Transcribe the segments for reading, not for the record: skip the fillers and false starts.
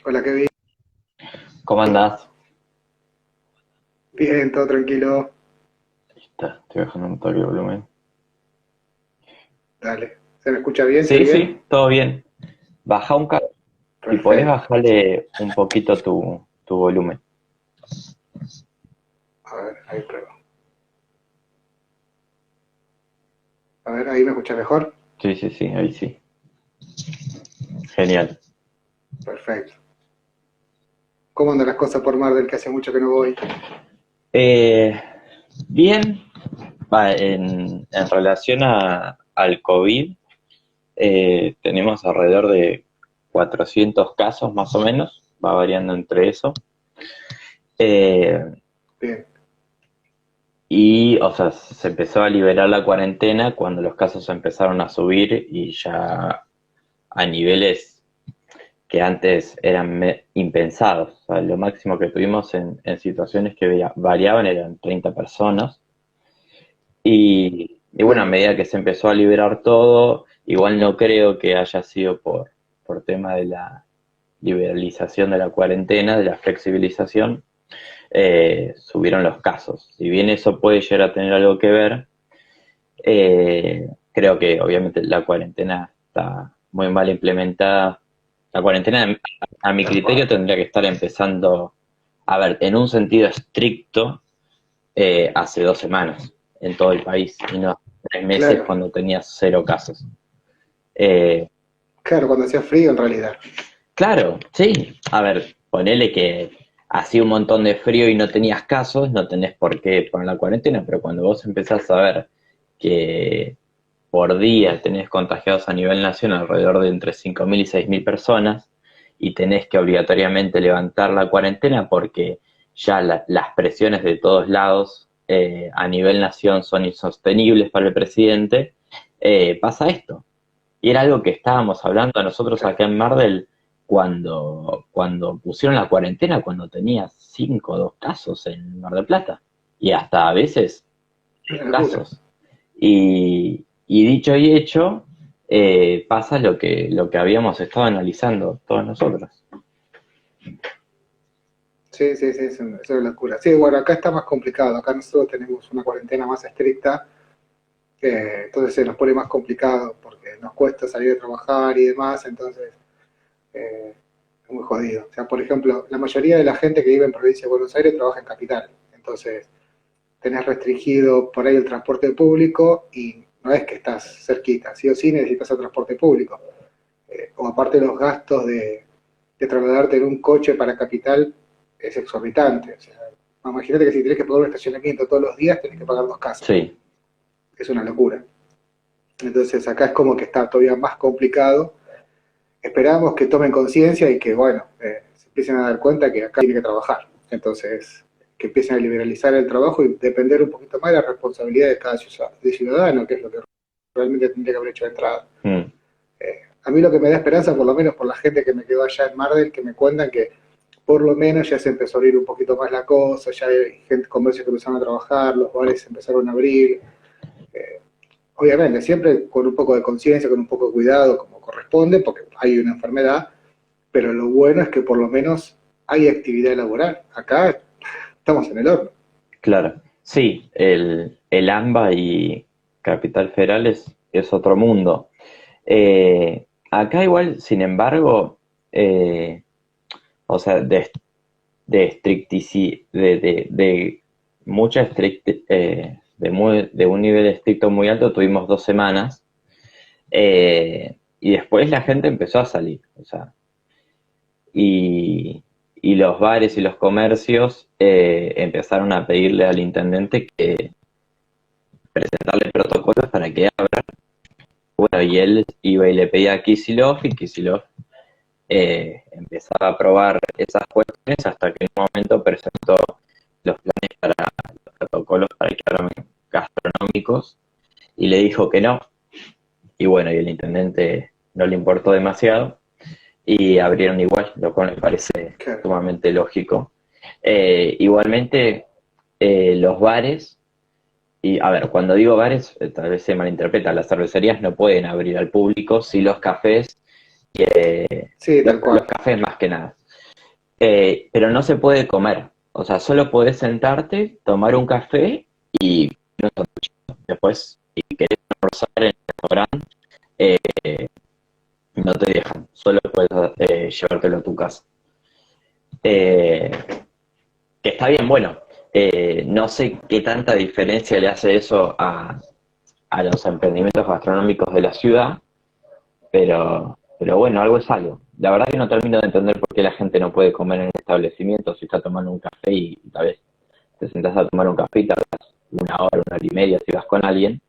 Hola Kevin, ¿Cómo andás? bien, todo tranquilo, Estoy bajando un toque de volumen. dale. ¿Se me escucha bien? ¿Se ve Sí, bien? sí, todo bien. Baja un cambio. Si podés Perfecto. bajarle un poquito tu volumen. A ver, ahí pruebo. A ver, ahí me escucha mejor. Sí, sí, sí, ahí sí. Genial. Perfecto. ¿Cómo andan las cosas por Mar del que hace mucho que no voy? Eh, Bien, en relación al COVID, tenemos alrededor de 400 casos más o menos, va variando entre eso. Eh, Bien, y, o sea, se empezó a liberar la cuarentena cuando los casos empezaron a subir y ya a niveles que antes eran impensados. O sea, lo máximo que tuvimos en situaciones que variaban eran 30 personas. Y bueno, a claro. medida que se empezó a liberar todo, igual no creo que haya sido por tema de la liberalización de la cuarentena, de la flexibilización, subieron los casos. Si bien eso puede llegar a tener algo que ver, creo que obviamente la cuarentena está muy mal implementada. La cuarentena, a mi criterio, tendría que estar empezando, a ver, en un sentido estricto, hace 2 semanas en todo el país y no 3 meses Claro, cuando tenías 0 casos. Eh, claro, cuando hacía frío en realidad. claro, sí. A ver, ponele que hacía un montón de frío y no tenías casos, no tenés por qué poner la cuarentena, pero cuando vos empezás a ver que por día tenés contagiados a nivel nacional alrededor de entre 5.000 y 6.000 personas y tenés que obligatoriamente levantar la cuarentena porque ya las presiones de todos lados a nivel nación son insostenibles para el presidente, pasa esto. Y era algo que estábamos hablando nosotros Claro, acá en Mardel cuando pusieron la cuarentena, cuando tenía 5 o 2 casos en Mar del Plata, y hasta a veces una 10 locura. casos. Y dicho y hecho, pasa lo que habíamos estado analizando todos nosotros. Sí, sí, sí, es una locura. Sí, bueno, acá está más complicado. Acá nosotros tenemos una cuarentena más estricta, entonces se nos pone más complicado porque nos cuesta salir a trabajar y demás, entonces eh, es muy jodido. O sea, por ejemplo, la mayoría de la gente que vive en provincia de Buenos Aires trabaja en capital. Entonces, tenés restringido por ahí el transporte público y no es que estás cerquita, sí o sí necesitas el transporte público. O aparte los gastos de trasladarte en un coche para capital es exorbitante. O sea, imagínate que si tienes que pagar un estacionamiento todos los días, tenés que pagar dos casas. Sí, Es una locura. Entonces acá es como que está todavía más complicado. Esperamos que tomen conciencia y que, bueno, se empiecen a dar cuenta que acá tiene que trabajar. Entonces, que empiecen a liberalizar el trabajo y depender un poquito más de la responsabilidad de cada ciudadano, que es lo que realmente tendría que haber hecho de entrada. mm, A mí lo que me da esperanza, por lo menos por la gente que me quedó allá en Mardel, que me cuentan que por lo menos ya se empezó a abrir un poquito más la cosa, ya hay gente, comercios que empezaron a trabajar, los bares empezaron a abrir. Eh, Obviamente, siempre con un poco de conciencia, con un poco de cuidado, como corresponde, porque hay una enfermedad, pero lo bueno es que por lo menos hay actividad laboral. Acá estamos en el horno. claro. Sí, el AMBA y Capital Federal es otro mundo. Acá igual, sin embargo, o sea, de mucha de un nivel estricto muy alto tuvimos 2 semanas, y después la gente empezó a salir, o sea, y los bares y los comercios empezaron a pedirle al intendente que presentarle protocolos para que abra. Bueno, y él iba y le pedía a Kicillof y Kicillof empezaba a probar esas cuestiones hasta que en un momento presentó los planes para los protocolos para el que gastronómicos y le dijo que no. Y bueno, y el intendente no le importó demasiado y abrieron igual, lo cual me parece Claro, sumamente lógico. Igualmente, los bares, y a ver, cuando digo bares, tal vez se malinterpreta, las cervecerías no pueden abrir al público, sí los cafés, sí, los, tal los cual. cafés más que nada. pero no se puede comer. O sea, solo podés sentarte, tomar un café y un sanguchito. Después, si querés almorzar en el restaurante, eh, no te dejan. Solo puedes llevártelo a tu casa. Eh, que está bien, bueno. No sé qué tanta diferencia le hace eso a los emprendimientos gastronómicos de la ciudad, pero bueno, algo es algo. La verdad que no termino de entender por qué la gente no puede comer en el establecimiento si está tomando un café y tal vez te sentás a tomar un café y tardas una hora y media si vas con alguien.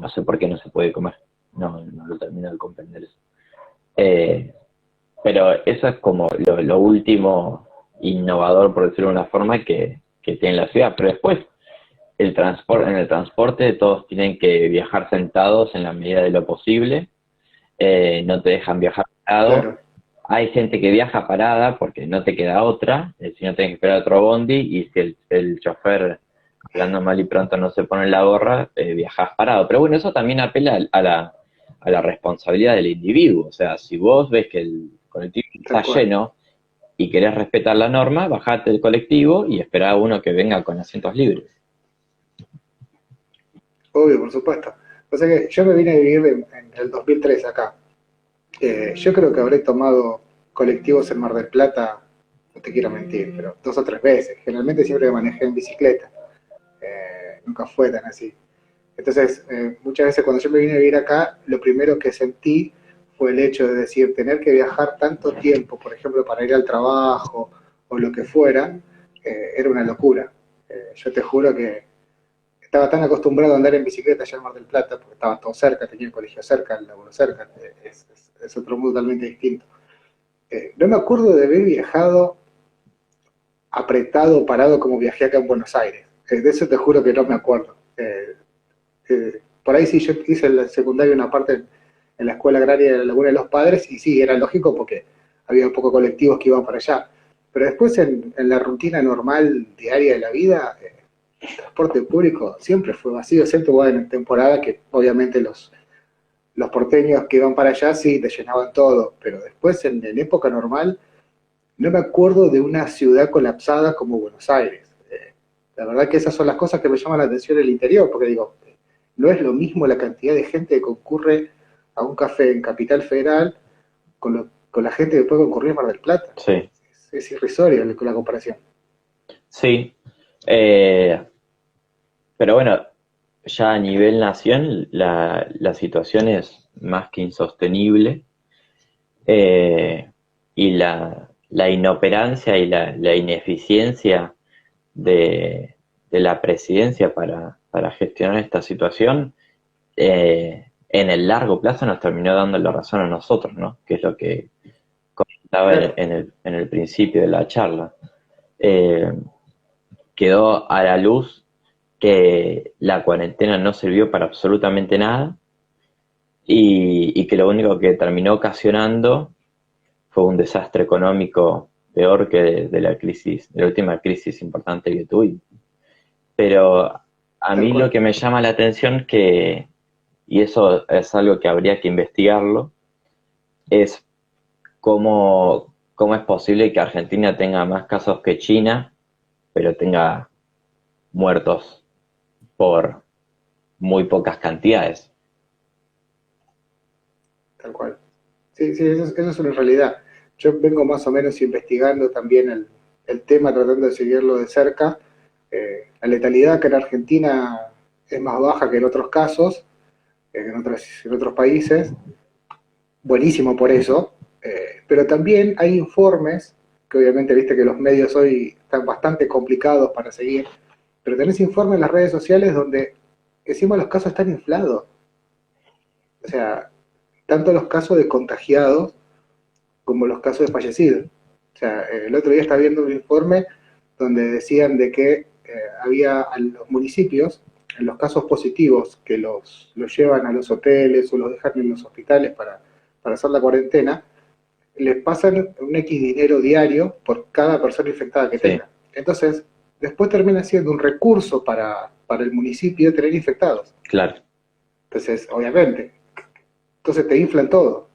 No sé por qué no se puede comer. No, no lo termino de comprender eso. Eh, pero eso es como lo último innovador, por decirlo de una forma, que tiene la ciudad. Pero después, en el transporte todos tienen que viajar sentados en la medida de lo posible, no te dejan viajar parado. Claro, Hay gente que viaja parada porque no te queda otra, si no tienes que esperar otro bondi, y si el chofer, hablando mal y pronto, no se pone la gorra, viajas parado. Pero bueno, eso también apela a la responsabilidad del individuo. O sea, si vos ves que el colectivo tal está cual. lleno y querés respetar la norma, bajate del colectivo y esperá a uno que venga con asientos libres. Obvio, por supuesto. O sea que yo me vine a vivir en el 2003 acá. Yo creo que habré tomado colectivos en Mar del Plata, no te quiero mentir, pero 2 o 3 veces. Generalmente siempre manejé en bicicleta. Nunca fue tan así. Entonces, muchas veces cuando yo me vine a vivir acá, lo primero que sentí fue el hecho de decir, tener que viajar tanto tiempo, por ejemplo, para ir al trabajo o lo que fuera, era una locura. Yo te juro que estaba tan acostumbrado a andar en bicicleta allá en Mar del Plata, porque estaba todo cerca, tenía el colegio cerca, el laburo cerca, es otro mundo totalmente distinto. No me acuerdo de haber viajado apretado, parado como viajé acá en Buenos Aires. De eso te juro que no me acuerdo. Por ahí sí, yo hice en la secundaria una parte en la escuela agraria de la Laguna de los Padres, y sí, era lógico porque había pocos colectivos que iban para allá. Pero después en la rutina normal, diaria de la vida, el transporte público siempre fue vacío, excepto bueno, en temporada que obviamente los porteños que iban para allá sí te llenaban todo, pero después en época normal no me acuerdo de una ciudad colapsada como Buenos Aires. La verdad que esas son las cosas que me llaman la atención del interior, porque digo, no es lo mismo la cantidad de gente que concurre a un café en Capital Federal con la gente que puede concurrir en Mar del Plata. Sí, Es irrisoria la comparación. sí. Eh, pero bueno, ya a nivel nación la situación es más que insostenible, y la inoperancia y la ineficiencia de, de la presidencia para gestionar esta situación, en el largo plazo nos terminó dando la razón a nosotros, ¿no? Que es lo que comentaba Claro, en el principio de la charla. Eh, Quedó a la luz que la cuarentena no sirvió para absolutamente nada, y que lo único que terminó ocasionando fue un desastre económico peor que de la crisis, de la última crisis importante que tuvimos. Pero a tal mí lo cual. que me llama la atención y eso es algo que habría que investigarlo, es cómo es posible que Argentina tenga más casos que China, pero tenga muertos por muy pocas cantidades. Tal cual. Sí, sí, eso es una realidad. Yo vengo más o menos investigando también el tema, tratando de seguirlo de cerca. La letalidad acá en Argentina es más baja que en otros casos, en otros países. Buenísimo por eso. Pero también hay informes, que obviamente viste que los medios hoy están bastante complicados para seguir, pero tenés informes en las redes sociales donde encima los casos están inflados. O sea, tanto los casos de contagiados como los casos de fallecidos. O sea, el otro día estaba viendo un informe donde decían de que había a los municipios, en los casos positivos que los llevan a los hoteles o los dejan en los hospitales para hacer la cuarentena, les pasan un X dinero diario por cada persona infectada que Sí, tenga. Entonces, después termina siendo un recurso para el municipio tener infectados. claro. Entonces, obviamente, entonces te inflan todo.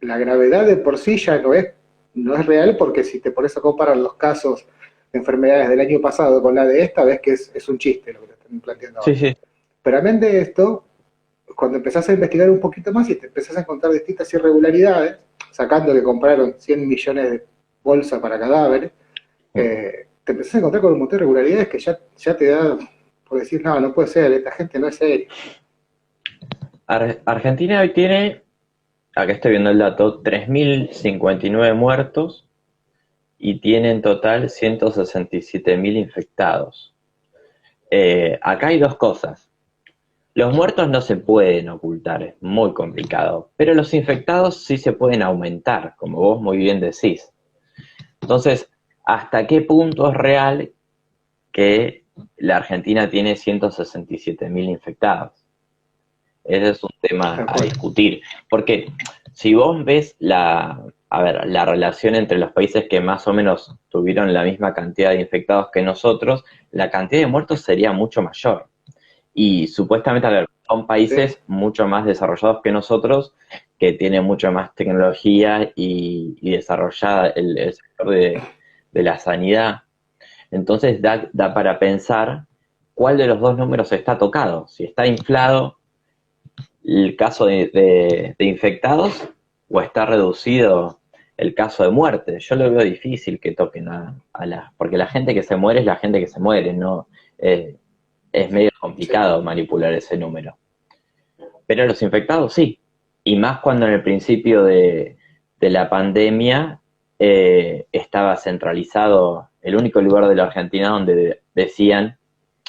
La gravedad de por sí ya no es no es real porque si te pones a comparar los casos de enfermedades del año pasado con la de esta, ves que es un chiste lo que te están planteando Sí, ahora. sí. Pero amén de esto, cuando empezás a investigar un poquito más y te empezás a encontrar distintas irregularidades, sacando que compraron 100 millones de bolsas para cadáveres, te empezás a encontrar con un montón de irregularidades que ya te da por decir, no, no puede ser, esta gente no es seria. Argentina hoy tiene, acá estoy viendo el dato, 3.059 muertos y tiene en total 167.000 infectados. Acá hay dos cosas. Los muertos no se pueden ocultar, es muy complicado, pero los infectados sí se pueden aumentar, como vos muy bien decís. Entonces, ¿hasta qué punto es real que la Argentina tiene 167.000 infectados? Ese es un tema Tal a cual. discutir, porque si vos ves la relación entre los países que más o menos tuvieron la misma cantidad de infectados que nosotros, la cantidad de muertos sería mucho mayor. Y supuestamente, a ver, son Sí, países mucho más desarrollados que nosotros, que tienen mucho más tecnología y desarrollada el sector de la sanidad. Entonces da para pensar cuál de los dos números está tocado. Si está inflado el caso de infectados o está reducido el caso de muerte. Yo lo veo difícil que toquen porque la gente que se muere es la gente que se muere, ¿no? Es medio sí. complicado manipular ese número. Pero los infectados sí. Y más cuando en el principio de la pandemia estaba centralizado el único lugar de la Argentina donde decían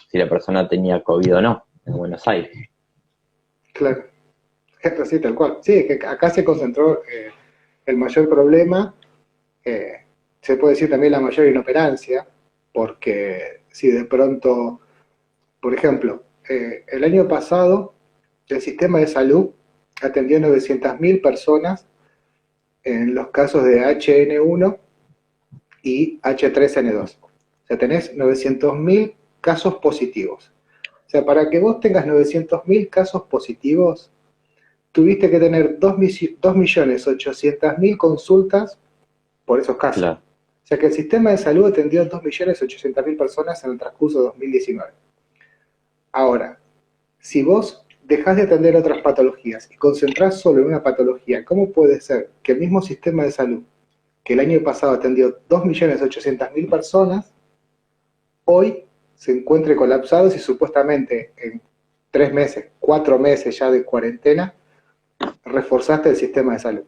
si la persona tenía COVID o no, en Buenos Aires. Claro. Sí, tal cual. Sí, que acá se concentró el mayor problema, eh, se puede decir también la mayor inoperancia, porque si de pronto, por ejemplo, el año pasado el sistema de salud atendió 900.000 personas en los casos de HN1 y H3N2. O sea, tenés 900.000 casos positivos. O sea, para que vos tengas 900.000 casos positivos, tuviste que tener 2.800.000 consultas por esos casos. Claro. O sea que el sistema de salud atendió a 2.800.000 personas en el transcurso de 2019. Ahora, si vos dejás de atender otras patologías y concentrás solo en una patología, ¿cómo puede ser que el mismo sistema de salud que el año pasado atendió 2.800.000 personas, hoy se encuentre colapsado y supuestamente en 3 meses, 4 meses ya de cuarentena, reforzaste el sistema de salud?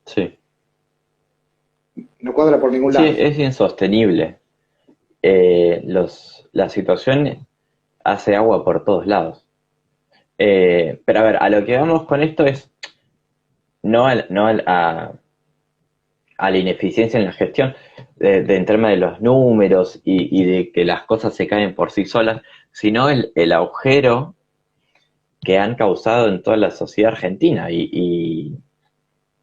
Sí. No cuadra por ningún Sí, lado. es insostenible. La situación hace agua por todos lados. Pero a ver, a lo que vamos con esto es no a la ineficiencia en la gestión, en términos de los números y de que las cosas se caen por sí solas, sino el agujero que han causado en toda la sociedad argentina y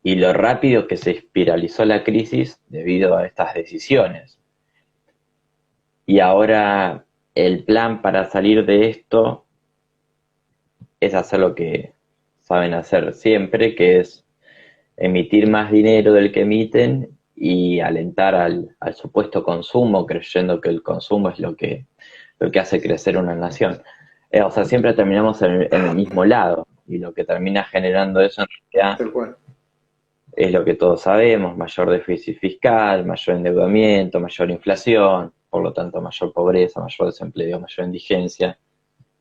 lo rápido que se espiralizó la crisis debido a estas decisiones. Y ahora el plan para salir de esto es hacer lo que saben hacer siempre, que es emitir más dinero del que emiten y alentar al supuesto consumo, creyendo que el consumo es lo que hace crecer una nación. O sea, siempre terminamos en el mismo lado y lo que termina generando eso en realidad Tal cual. es lo que todos sabemos: mayor déficit fiscal, mayor endeudamiento, mayor inflación, por lo tanto mayor pobreza, mayor desempleo, mayor indigencia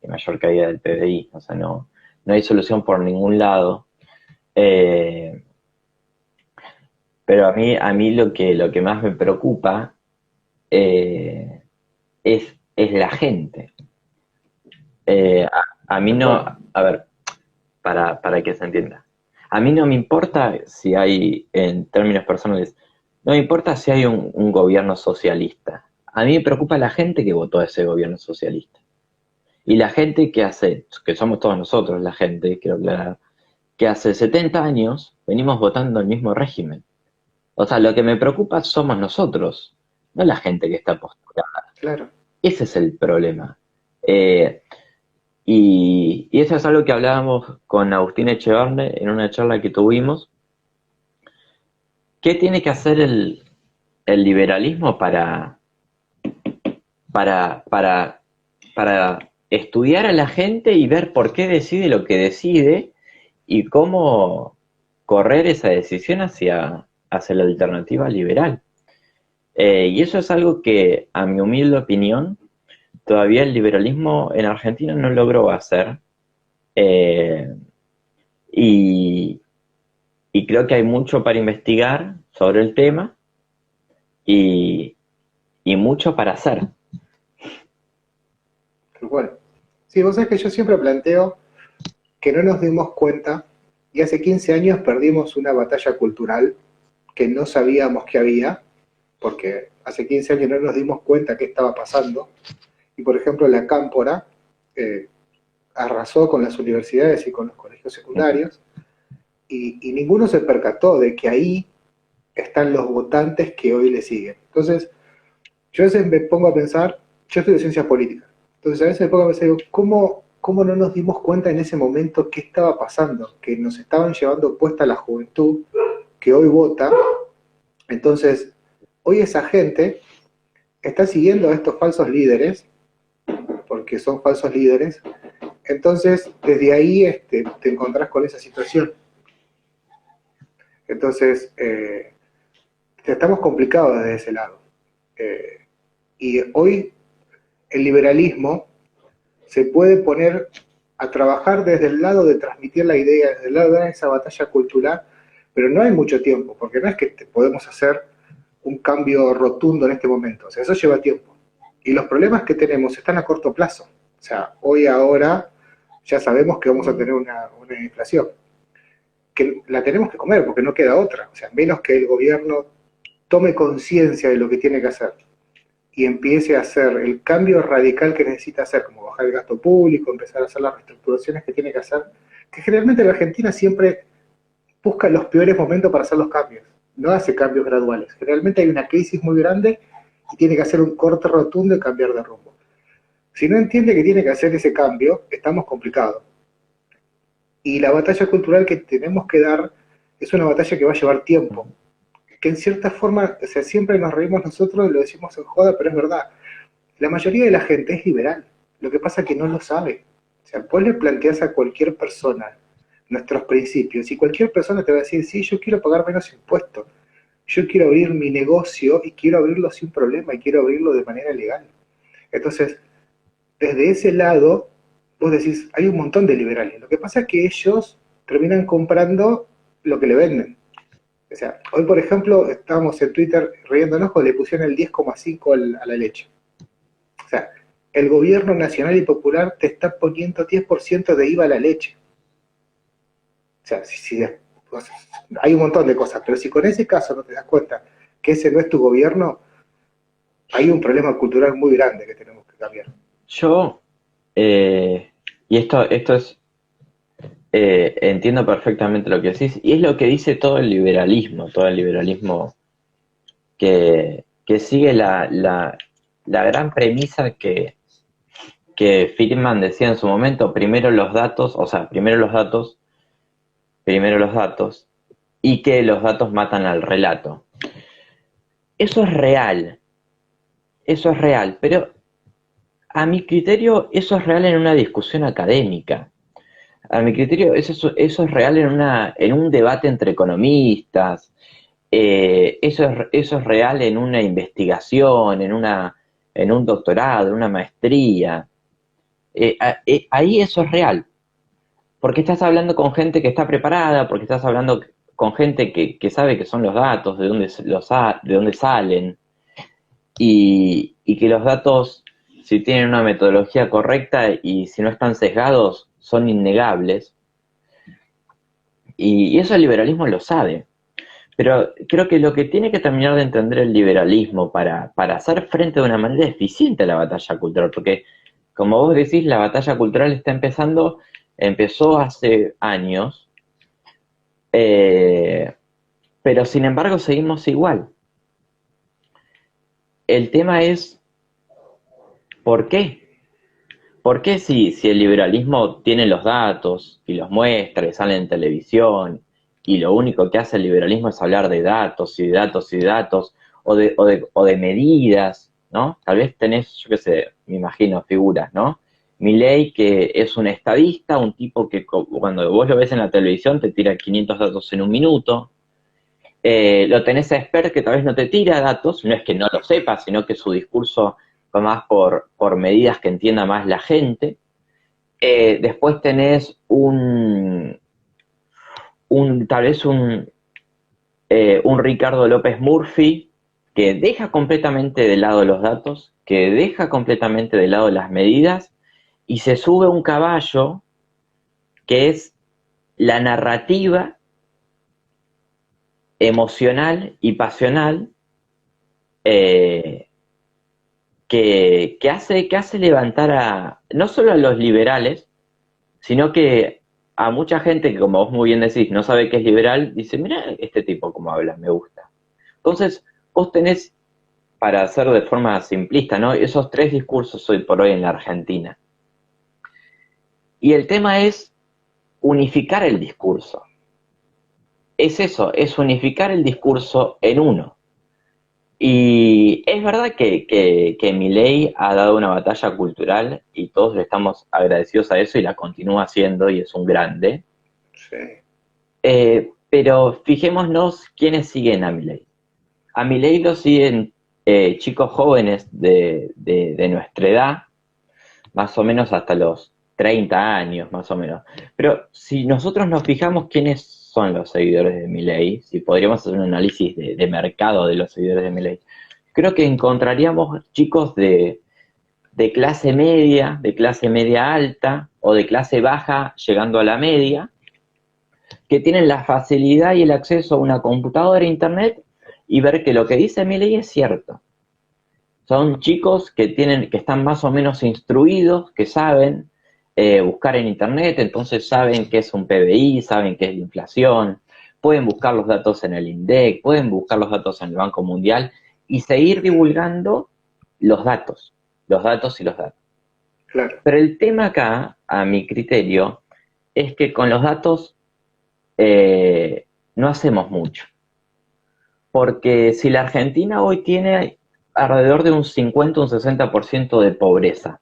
y mayor caída del PBI. O sea, no hay solución por ningún lado. Eh, pero a mí lo que más me preocupa eh, es la gente. A mí Tal no, cual. a ver, para que se entienda. A mí no me importa si hay, en términos personales, no me importa si hay un gobierno socialista. A mí me preocupa la gente que votó a ese gobierno socialista. Y la gente que somos todos nosotros, la gente, quiero aclarar, que hace 70 años venimos votando el mismo régimen. O sea, lo que me preocupa somos nosotros, no la gente que está postulada. Claro. Ese es el problema. Eh, y eso es algo que hablábamos con Agustín Echevarne en una charla que tuvimos. ¿Qué tiene que hacer el liberalismo para, para estudiar a la gente y ver por qué decide lo que decide y cómo correr esa decisión hacia la alternativa liberal. Y eso es algo que, a mi humilde opinión, todavía el liberalismo en Argentina no logró hacer. Eh, y, y creo que hay mucho para investigar sobre el tema y, y mucho para hacer. Tal cual. Sí, vos sabés que yo siempre planteo que no nos dimos cuenta y hace 15 años perdimos una batalla cultural que no sabíamos que había, porque hace 15 años no nos dimos cuenta qué estaba pasando. Y por ejemplo, la Cámpora eh, arrasó con las universidades y con los colegios secundarios, y ninguno se percató de que ahí están los votantes que hoy le siguen. Entonces, yo a veces me pongo a pensar, yo estudio ciencias políticas, entonces a veces me pongo a pensar, digo, ¿cómo no nos dimos cuenta en ese momento qué estaba pasando? Que nos estaban llevando puesta la juventud que hoy vota. Entonces, hoy esa gente está siguiendo a estos falsos líderes, porque son falsos líderes. Entonces, desde ahí te encontrás con esa situación. Entonces, estamos complicados desde ese lado. Y hoy el liberalismo se puede poner a trabajar desde el lado de transmitir la idea, desde el lado de esa batalla cultural, pero no hay mucho tiempo, porque no es que podemos hacer un cambio rotundo en este momento, o sea, eso lleva tiempo. Y los problemas que tenemos están a corto plazo. O sea, hoy ahora ya sabemos que vamos a tener una inflación, que la tenemos que comer porque no queda otra. O sea, menos que el gobierno tome conciencia de lo que tiene que hacer y empiece a hacer el cambio radical que necesita hacer, como bajar el gasto público, empezar a hacer las reestructuraciones que tiene que hacer, que generalmente la Argentina siempre busca los peores momentos para hacer los cambios, no hace cambios graduales. Generalmente hay una crisis muy grande y tiene que hacer un corte rotundo y cambiar de rumbo. Si no entiende que tiene que hacer ese cambio, estamos complicados. Y la batalla cultural que tenemos que dar es una batalla que va a llevar tiempo, que en cierta forma, o sea, siempre nos reímos nosotros y lo decimos en joda, pero es verdad. La mayoría de la gente es liberal, lo que pasa es que no lo sabe. O sea, vos le planteás a cualquier persona nuestros principios y cualquier persona te va a decir, sí, yo quiero pagar menos impuestos, yo quiero abrir mi negocio y quiero abrirlo sin problema y quiero abrirlo de manera legal. Entonces, desde ese lado, vos decís, hay un montón de liberales. Lo que pasa es que ellos terminan comprando lo que le venden. O sea, hoy por ejemplo estábamos en Twitter riéndonos cuando le pusieron el 10,5 a la leche. O sea, el gobierno nacional y popular te está poniendo 10% de IVA a la leche. O sea, hay un montón de cosas, pero si con ese caso no te das cuenta que ese no es tu gobierno, hay un problema cultural muy grande que tenemos que cambiar. Yo, y esto es, entiendo perfectamente lo que decís, y es lo que dice todo el liberalismo que sigue la gran premisa que Friedman decía en su momento, primero los datos, o sea, primero los datos, y que los datos matan al relato. Eso es real, pero a mi criterio eso es real en una discusión académica. A mi criterio eso es real en un debate entre economistas, eso es real en una investigación, en un doctorado, en una maestría. Ahí eso es real, porque estás hablando con gente que está preparada, porque estás hablando con gente que sabe qué son los datos, de dónde salen, y que los datos, si tienen una metodología correcta y si no están sesgados, son innegables. Y eso el liberalismo lo sabe. Pero creo que lo que tiene que terminar de entender el liberalismo para hacer frente de una manera eficiente a la batalla cultural, porque como vos decís, la batalla cultural empezó hace años, pero sin embargo seguimos igual. El tema es, ¿por qué? ¿Por qué si el liberalismo tiene los datos y los muestra y sale en televisión y lo único que hace el liberalismo es hablar de datos y de datos y de datos? o de medidas, ¿no? Tal vez tenés, yo qué sé, me imagino, figuras, ¿no? Milei, que es un estadista, un tipo que cuando vos lo ves en la televisión te tira 500 datos en un minuto. Lo tenés a Esper, que tal vez no te tira datos, no es que no lo sepa, sino que su discurso va más por medidas que entienda más la gente. Después tenés tal vez un Ricardo López Murphy que deja completamente de lado los datos, que deja completamente de lado las medidas y se sube a un caballo que es la narrativa emocional y pasional eh, que hace levantar no solo a los liberales, sino que a mucha gente que, como vos muy bien decís, no sabe qué es liberal, dice, mira este tipo cómo habla, me gusta. Entonces, vos tenés, para hacer de forma simplista, ¿no? Esos tres discursos hoy por hoy en la Argentina. Y el tema es unificar el discurso. Es eso, es unificar el discurso en uno. Y es verdad que Milei ha dado una batalla cultural y todos le estamos agradecidos a eso y la continúa haciendo y es un grande. Sí. Pero fijémonos quiénes siguen a Milei. A Milei lo siguen chicos jóvenes de nuestra edad, más o menos hasta los 30 años, más o menos. Pero si nosotros nos fijamos quiénes son los seguidores de Milei, si podríamos hacer un análisis de mercado de los seguidores de Milei, creo que encontraríamos chicos de clase media alta o de clase baja llegando a la media, que tienen la facilidad y el acceso a una computadora e internet y ver que lo que dice Milei es cierto. Son chicos que están más o menos instruidos, que saben buscar en internet, entonces saben qué es un PBI, saben qué es la inflación, pueden buscar los datos en el INDEC, pueden buscar los datos en el Banco Mundial y seguir divulgando los datos y los datos. Claro. Pero el tema acá, a mi criterio, es que con los datos no hacemos mucho. Porque si la Argentina hoy tiene alrededor de un 50, un 60% de pobreza,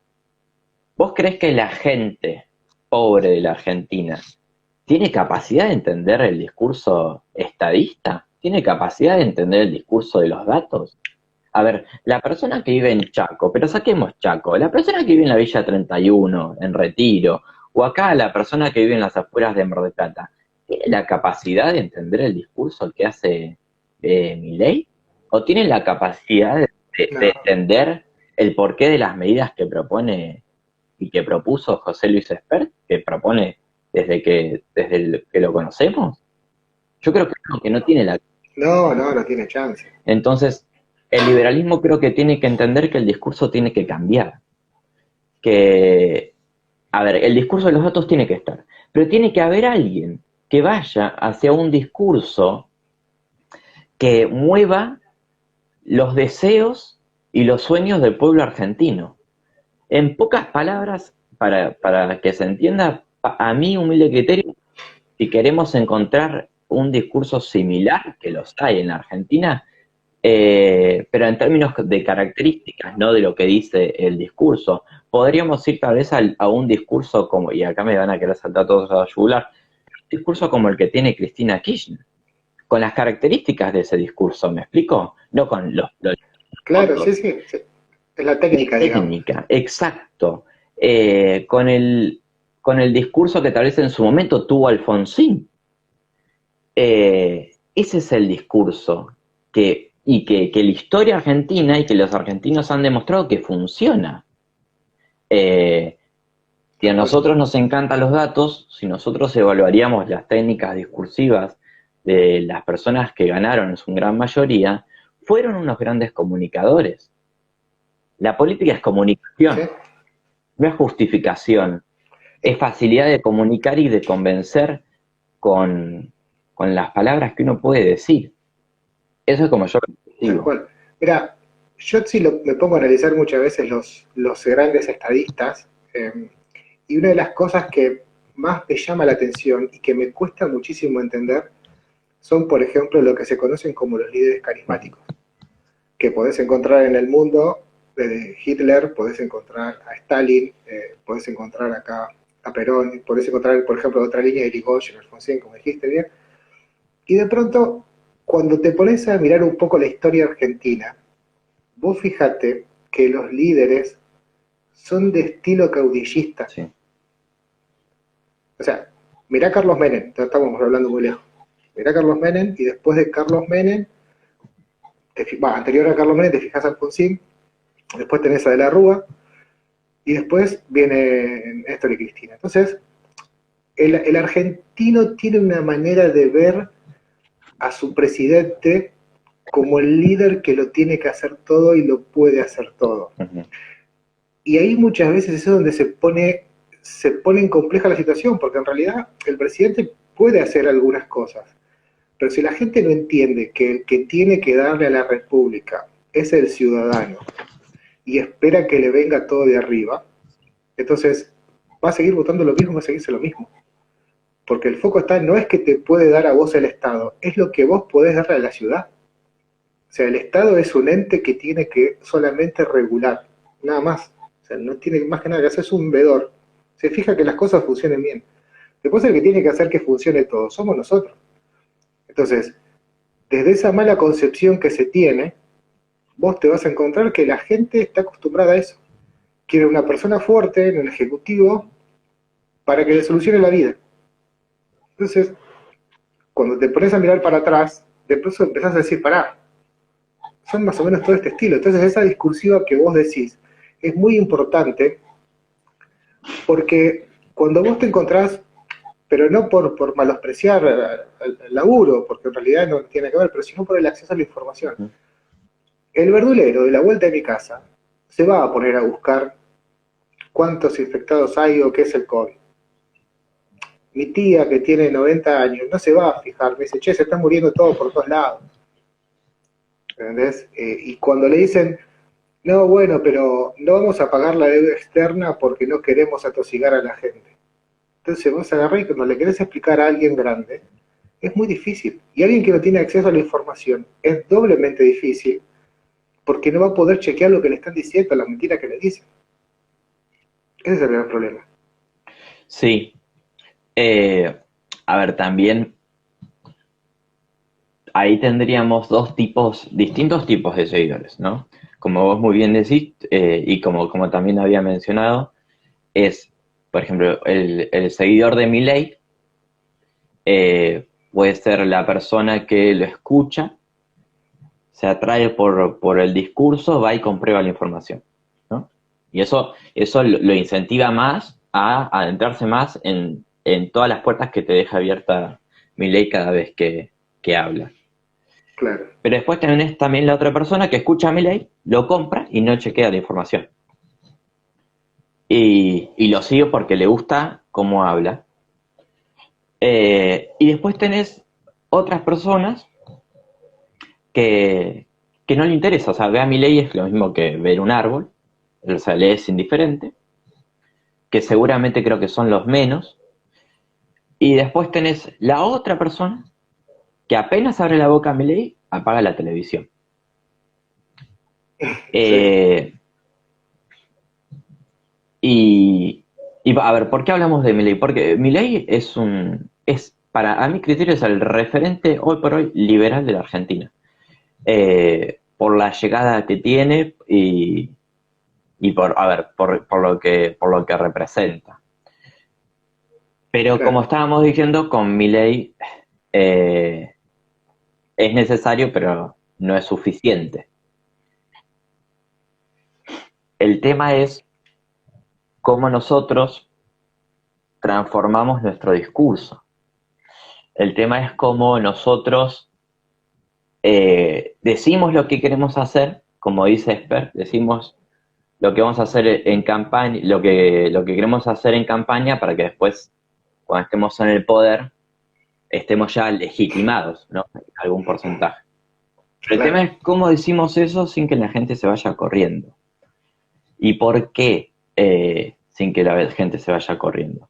¿vos creés que la gente pobre de la Argentina tiene capacidad de entender el discurso estadista? ¿Tiene capacidad de entender el discurso de los datos? A ver, la persona que vive en Chaco, pero saquemos Chaco, la persona que vive en la Villa 31, en Retiro, o acá la persona que vive en las afueras de Mar del Plata, ¿tiene la capacidad de entender el discurso que hace Milei? ¿O tiene la capacidad de No, entender el porqué de las medidas que propone y que propuso José Luis Espert, que propone desde que lo conocemos? Yo creo que no tiene la... no tiene chance. Entonces, el liberalismo creo que tiene que entender que el discurso tiene que cambiar. Que, a ver, el discurso de los datos tiene que estar, pero tiene que haber alguien que vaya hacia un discurso que mueva los deseos y los sueños del pueblo argentino. En pocas palabras, para que se entienda, a mi humilde criterio, si queremos encontrar un discurso similar, que los hay en la Argentina, pero en términos de características, no de lo que dice el discurso, podríamos ir tal vez a un discurso como, y acá me van a querer saltar todos a yugular, un discurso como el que tiene Cristina Kirchner, con las características de ese discurso, ¿me explico? No con los Claro, otros. sí. Es la técnica, digamos. Técnica, exacto. Con el discurso que tal vez en su momento tuvo Alfonsín. Ese es el discurso que la historia argentina y que los argentinos han demostrado que funciona. Si a nosotros nos encantan los datos, si nosotros evaluaríamos las técnicas discursivas de las personas que ganaron en su gran mayoría, fueron unos grandes comunicadores. La política es ¿Sí? comunicación, no es justificación, es facilidad de comunicar y de convencer con las palabras que uno puede decir. Eso es como yo lo Tal digo. cual. Mira, yo sí me pongo a analizar muchas veces los grandes estadistas, y una de las cosas que más me llama la atención y que me cuesta muchísimo entender son, por ejemplo, lo que se conocen como los líderes carismáticos. que podés encontrar en el mundo, desde Hitler, podés encontrar a Stalin, podés encontrar acá a Perón, podés encontrar, por ejemplo, otra línea de Irigoyen, Alfonsín, como dijiste bien, y de pronto, cuando te pones a mirar un poco la historia argentina, vos fíjate que los líderes son de estilo caudillista. Sí. O sea, mirá Carlos Menem, ya estamos hablando muy lejos. Mirá Carlos Menem, y después de Carlos Menem, anterior a Carlos Menem te fijas a Alfonsín, después tenés a De la Rúa, y después viene Néstor y Cristina. Entonces, el argentino tiene una manera de ver a su presidente como el líder que lo tiene que hacer todo y lo puede hacer todo. Uh-huh. Y ahí muchas veces es donde se pone en compleja la situación, porque en realidad el presidente puede hacer algunas cosas, pero si la gente no entiende que el que tiene que darle a la República es el ciudadano y espera que le venga todo de arriba, entonces va a seguir votando lo mismo, va a seguirse lo mismo. Porque el foco está, no es que te puede dar a vos el Estado, es lo que vos podés darle a la ciudad. O sea, el Estado es un ente que tiene que solamente regular, nada más. O sea, no tiene más que nada que hacer, es un vedor. Se fija que las cosas funcionen bien. Después el que tiene que hacer que funcione todo somos nosotros. Entonces, desde esa mala concepción que se tiene, vos te vas a encontrar que la gente está acostumbrada a eso. Quiere una persona fuerte en el ejecutivo para que le solucione la vida. Entonces, cuando te pones a mirar para atrás, de pronto empezás a decir, pará, son más o menos todo este estilo. Entonces, esa discursiva que vos decís es muy importante, porque cuando vos te encontrás, pero no por menospreciar al laburo, porque en realidad no tiene que ver, pero sino por el acceso a la información. El verdulero de la vuelta de mi casa se va a poner a buscar cuántos infectados hay o qué es el COVID. Mi tía, que tiene 90 años, no se va a fijar, me dice, che, se están muriendo todos por todos lados. ¿Entendés? Y cuando le dicen, no, bueno, pero no vamos a pagar la deuda externa porque no queremos atosigar a la gente. Entonces vos agarrás y cuando le querés explicar a alguien grande, es muy difícil. Y alguien que no tiene acceso a la información es doblemente difícil porque no va a poder chequear lo que le están diciendo, las mentiras que le dicen. Ese es el gran problema. Sí. A ver, también ahí tendríamos distintos tipos de seguidores, ¿no? Como vos muy bien decís, y como también había mencionado, es, por ejemplo, el seguidor de Milei puede ser la persona que lo escucha, se atrae por el discurso, va y comprueba la información, ¿no? Y eso lo incentiva más a adentrarse más en todas las puertas que te deja abierta Milei cada vez que habla. Claro. Pero después tenés también la otra persona que escucha a Milei, lo compra y no chequea la información. Y lo sigue porque le gusta cómo habla. Y después tenés otras personas que no le interesa. O sea, ver a Milei es lo mismo que ver un árbol. O sea, le es indiferente. Que seguramente creo que son los menos. Y después tenés la otra persona que apenas abre la boca a Milei, apaga la televisión. Sí. Y a ver, ¿por qué hablamos de Milei? Porque Milei para a mi criterio, es el referente hoy por hoy liberal de la Argentina. Por la llegada que tiene y por lo que representa. Pero Claro. como estábamos diciendo, con Milei es necesario, pero no es suficiente. El tema es cómo nosotros transformamos nuestro discurso. El tema es cómo nosotros decimos lo que queremos hacer, como dice Esper, decimos lo que vamos a hacer en campaña, lo que queremos hacer en campaña para que después, cuando estemos en el poder, estemos ya legitimados, ¿no? En algún porcentaje. Pero el Claro. tema es cómo decimos eso sin que la gente se vaya corriendo. ¿Y por qué sin que la gente se vaya corriendo?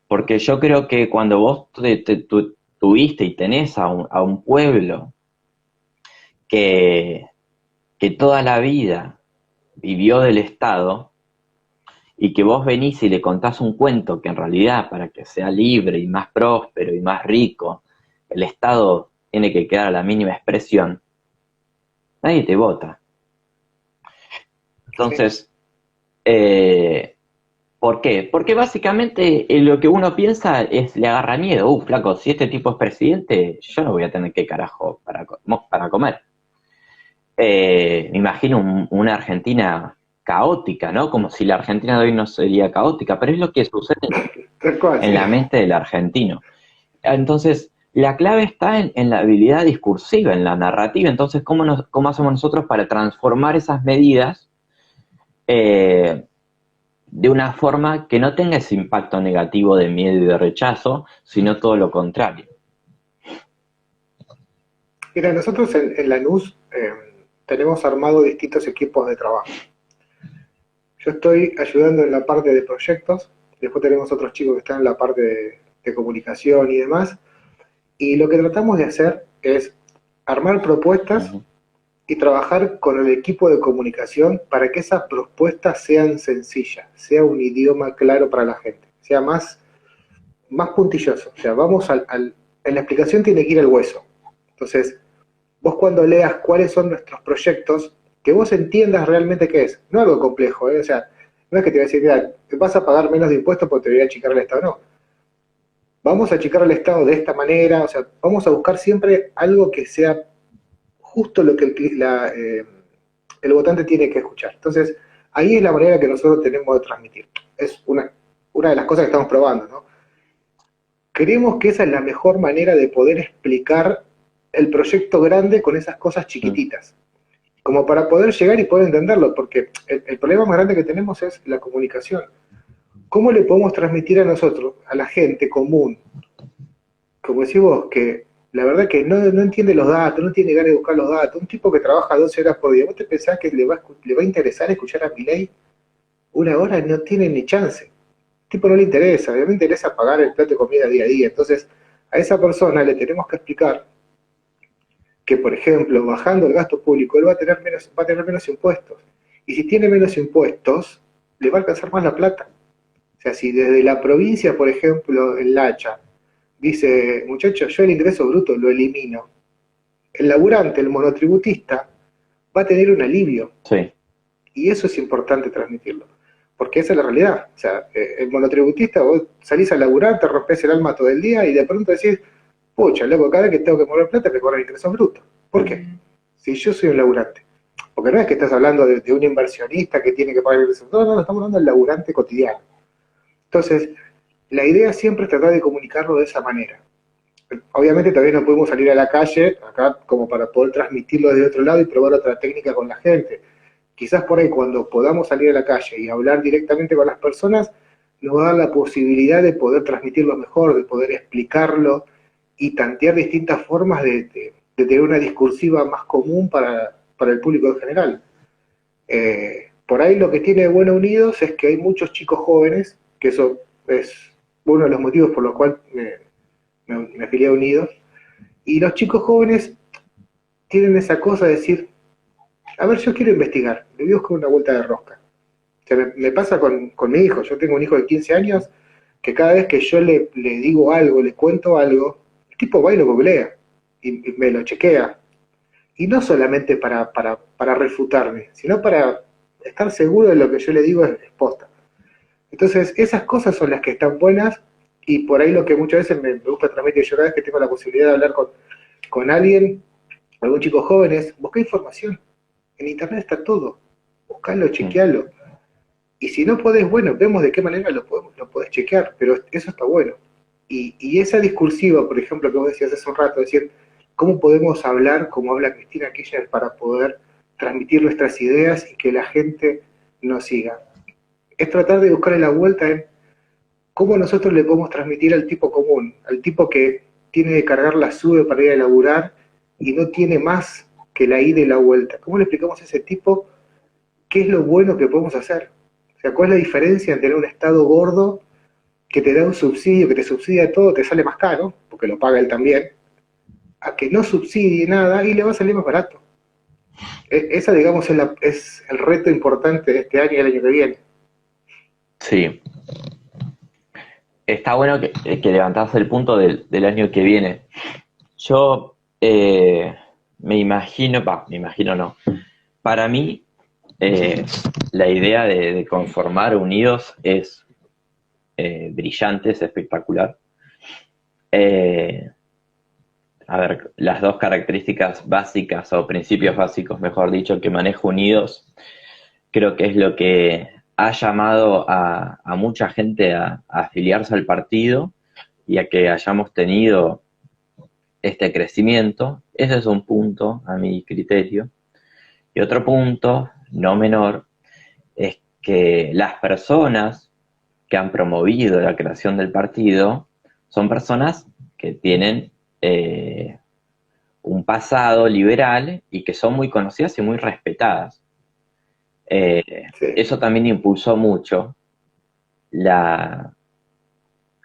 Porque yo creo que cuando vos tuviste y tenés a un pueblo que que toda la vida vivió del Estado y que vos venís y le contás un cuento que en realidad para que sea libre y más próspero y más rico, el Estado tiene que quedar a la mínima expresión, nadie te vota. Sí. Entonces, ¿por qué? Porque básicamente lo que uno piensa es, le agarra miedo. Flaco, si este tipo es presidente, yo no voy a tener qué carajo para comer. Me imagino una Argentina caótica, ¿no? Como si la Argentina de hoy no sería caótica, pero es lo que sucede Tal cual, en sí. la mente del argentino. Entonces, la clave está en la habilidad discursiva, en la narrativa. Entonces, ¿cómo hacemos nosotros para transformar esas medidas eh, de una forma que no tenga ese impacto negativo de miedo y de rechazo, sino todo lo contrario? Mira, nosotros en Lanús tenemos armado distintos equipos de trabajo. Yo estoy ayudando en la parte de proyectos, después tenemos otros chicos que están en la parte de comunicación y demás, y lo que tratamos de hacer es armar propuestas Ujú. y trabajar con el equipo de comunicación para que esas propuestas sean sencillas, sea un idioma claro para la gente, sea más puntilloso. O sea, en la explicación tiene que ir al hueso. Entonces, vos cuando leas cuáles son nuestros proyectos, que vos entiendas realmente qué es, no algo complejo, ¿eh? O sea, no es que te voy a decir, mira, vas a pagar menos de impuestos porque te voy a achicar el Estado, no. Vamos a achicar el Estado de esta manera, o sea, vamos a buscar siempre algo que sea justo lo que el votante tiene que escuchar. Entonces, ahí es la manera que nosotros tenemos de transmitir. Es una de las cosas que estamos probando, ¿no? Creemos que esa es la mejor manera de poder explicar el proyecto grande con esas cosas chiquititas, como para poder llegar y poder entenderlo, porque el problema más grande que tenemos es la comunicación. ¿Cómo le podemos transmitir a nosotros, a la gente común, como decís vos, que la verdad que no entiende los datos, no tiene ganas de buscar los datos, un tipo que trabaja 12 horas por día, ¿vos te pensás que le va a interesar escuchar a Milei una hora? No tiene ni chance. El tipo no le interesa, le interesa pagar el plato de comida día a día. Entonces, a esa persona le tenemos que explicar que, por ejemplo, bajando el gasto público, él va a tener menos impuestos. Y si tiene menos impuestos, le va a alcanzar más la plata. O sea, si desde la provincia, por ejemplo, en Lacha, dice, muchachos, yo el ingreso bruto lo elimino, el laburante, el monotributista, va a tener un alivio. Sí. Y eso es importante transmitirlo. Porque esa es la realidad. O sea, el monotributista, vos salís a laburar, te rompes el alma todo el día y de pronto decís, pucha, loco, cada vez que tengo que mover plata me cobran ingresos brutos. ¿Por qué? Si yo soy un laburante. Porque no es que estás hablando de un inversionista que tiene que pagar ingresos. No, estamos hablando del laburante cotidiano. Entonces, la idea siempre es tratar de comunicarlo de esa manera. Obviamente todavía no podemos salir a la calle acá como para poder transmitirlo desde otro lado y probar otra técnica con la gente. Quizás por ahí cuando podamos salir a la calle y hablar directamente con las personas, nos va a dar la posibilidad de poder transmitirlo mejor, de poder explicarlo y tantear distintas formas de tener una discursiva más común para el público en general. Por ahí lo que tiene de bueno Unidos es que hay muchos chicos jóvenes, que eso es uno de los motivos por los cuales me afilié a Unidos, y los chicos jóvenes tienen esa cosa de decir, a ver, yo quiero investigar, le voy a buscar una vuelta de rosca. O sea, me pasa con mi hijo, yo tengo un hijo de 15 años que cada vez que yo le digo algo, le cuento algo, el tipo va y lo googlea y me lo chequea. Y no solamente para refutarme, sino para estar seguro de lo que yo le digo es posta. Entonces, esas cosas son las que están buenas y por ahí lo que muchas veces me gusta transmitir yo cada vez que tengo la posibilidad de hablar con alguien, algún chico joven, es busca información. En internet está todo. Buscalo, chequealo. Y si no podés, bueno, vemos de qué manera lo podés chequear, pero eso está bueno. Y esa discursiva, por ejemplo, que vos decías hace un rato, decir, ¿cómo podemos hablar como habla Cristina Kirchner para poder transmitir nuestras ideas y que la gente nos siga? Es tratar de buscarle la vuelta en cómo nosotros le podemos transmitir al tipo común, al tipo que tiene que cargar la sube para ir a laburar y no tiene más que la ida y la vuelta. ¿Cómo le explicamos a ese tipo qué es lo bueno que podemos hacer? O sea, ¿cuál es la diferencia en tener un Estado gordo que te da un subsidio, que te subsidia todo, te sale más caro, porque lo paga él también, a que no subsidie nada y le va a salir más barato? Esa, digamos, es el reto importante de este año y el año que viene. Sí, está bueno que levantás el punto del año que viene. Yo me imagino, me imagino no. Para mí, eh, la idea de conformar unidos es brillante, es espectacular. Eh, a ver, las dos características básicas o principios básicos, mejor dicho, que maneja Unidos, creo que es lo que ha llamado a mucha gente a afiliarse al partido y a que hayamos tenido este crecimiento. Ese es un punto, a mi criterio. Y otro punto, no menor, es que las personas que han promovido la creación del partido son personas que tienen un pasado liberal y que son muy conocidas y muy respetadas. Eh, Sí, Eso también impulsó mucho la,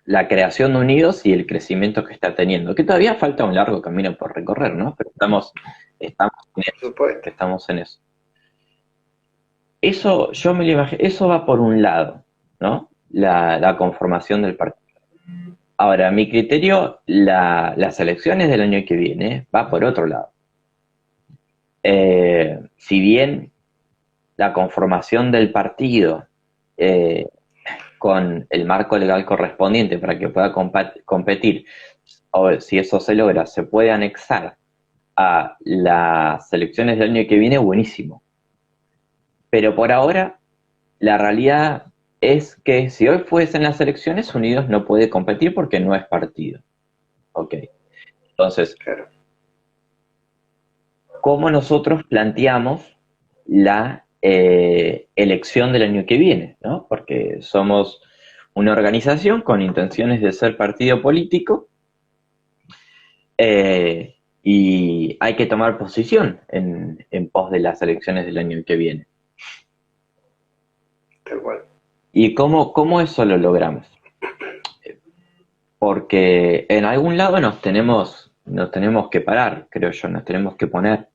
la creación de Unidos y el crecimiento que está teniendo, que todavía falta un largo camino por recorrer, ¿no? Pero estamos en por eso, supuesto. estamos en eso. Eso, yo me lo imagino, eso va por un lado, ¿no? La conformación del partido. Ahora, a mi criterio, las elecciones del año que viene va por otro lado. Si bien la conformación del partido eh, con el marco legal correspondiente para que pueda competir, o si eso se logra, se puede anexar a las elecciones del año que viene, buenísimo. Pero por ahora, la realidad es que si hoy fuesen las elecciones, Unidos no puede competir porque no es partido. Ok. Entonces, Claro. ¿cómo nosotros planteamos la elección del año que viene? ¿No? Porque somos una organización con intenciones de ser partido político y hay que tomar posición en pos de las elecciones del año que viene. Tal cual. ¿Y cómo eso lo logramos? Porque en algún lado nos tenemos que parar, creo yo, nos tenemos que poner.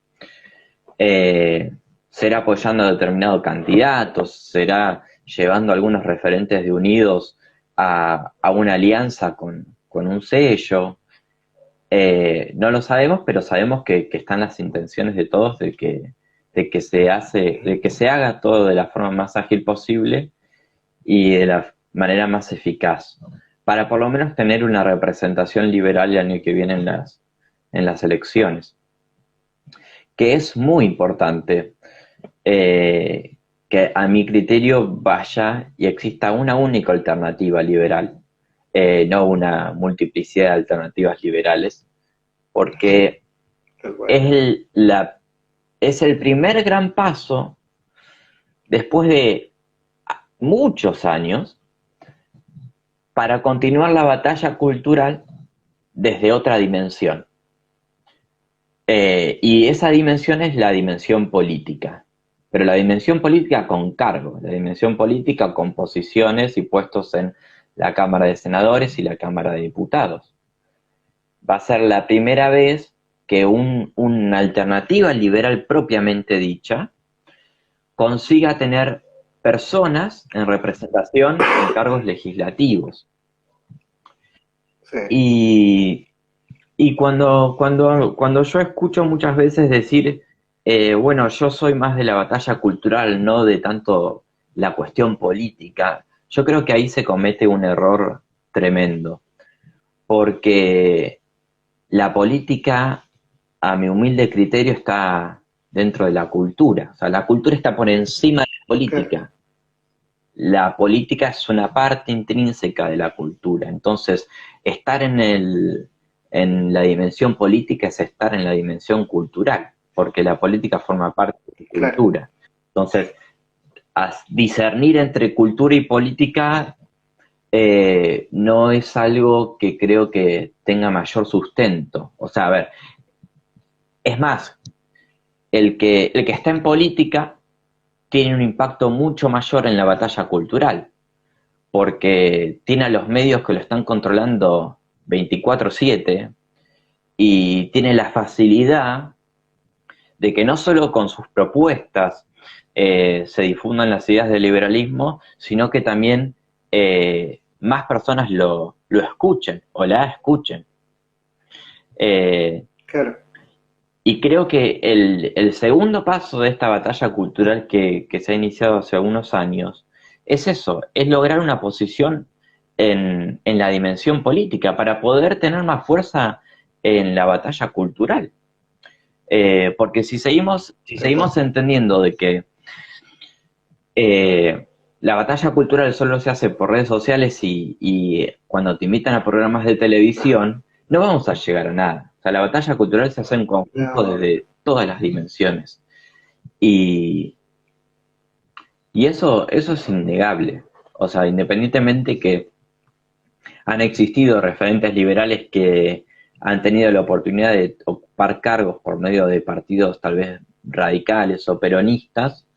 Eh, Será apoyando a determinados candidatos, será llevando a algunos referentes de Unidos a una alianza con un sello. No lo sabemos, pero sabemos que están las intenciones de todos de que se haga todo de la forma más ágil posible y de la manera más eficaz, para por lo menos tener una representación liberal el año que viene en las elecciones, que es muy importante que a mi criterio vaya y exista una única alternativa liberal, no una multiplicidad de alternativas liberales, porque Tal cual. es es el primer gran paso después de muchos años para continuar la batalla cultural desde otra dimensión. Y esa dimensión es la dimensión política, pero la dimensión política con cargo, la dimensión política con posiciones y puestos en la Cámara de Senadores y la Cámara de Diputados. Va a ser la primera vez que una alternativa liberal propiamente dicha consiga tener personas en representación en cargos legislativos. Sí. Y cuando yo escucho muchas veces decir, bueno, yo soy más de la batalla cultural, no de tanto la cuestión política, yo creo que ahí se comete un error tremendo, porque la política, a mi humilde criterio, está dentro de la cultura, o sea, la cultura está por encima de la Claro. política. La política es una parte intrínseca de la cultura. Entonces, estar en la dimensión política es estar en la dimensión cultural, porque la política forma parte de la Claro. cultura. Entonces, discernir entre cultura y política no es algo que creo que tenga mayor sustento. O sea, a ver, es más, el que está en política tiene un impacto mucho mayor en la batalla cultural porque tiene a los medios que lo están controlando 24/7 y tiene la facilidad de que no solo con sus propuestas se difundan las ideas del liberalismo, sino que también más personas lo escuchen o la escuchen. Claro, Y creo que el segundo paso de esta batalla cultural que se ha iniciado hace algunos años es eso, es lograr una posición en la dimensión política para poder tener más fuerza en la batalla cultural. Porque tal cual. si seguimos entendiendo de que la batalla cultural solo se hace por redes sociales y cuando te invitan a programas de televisión, no vamos a llegar a nada. O sea, la batalla cultural se hace en conjunto No, desde todas las dimensiones. Y, y eso es innegable. O sea, independientemente que han existido referentes liberales que han tenido la oportunidad de ocupar cargos por medio de partidos tal vez radicales o peronistas,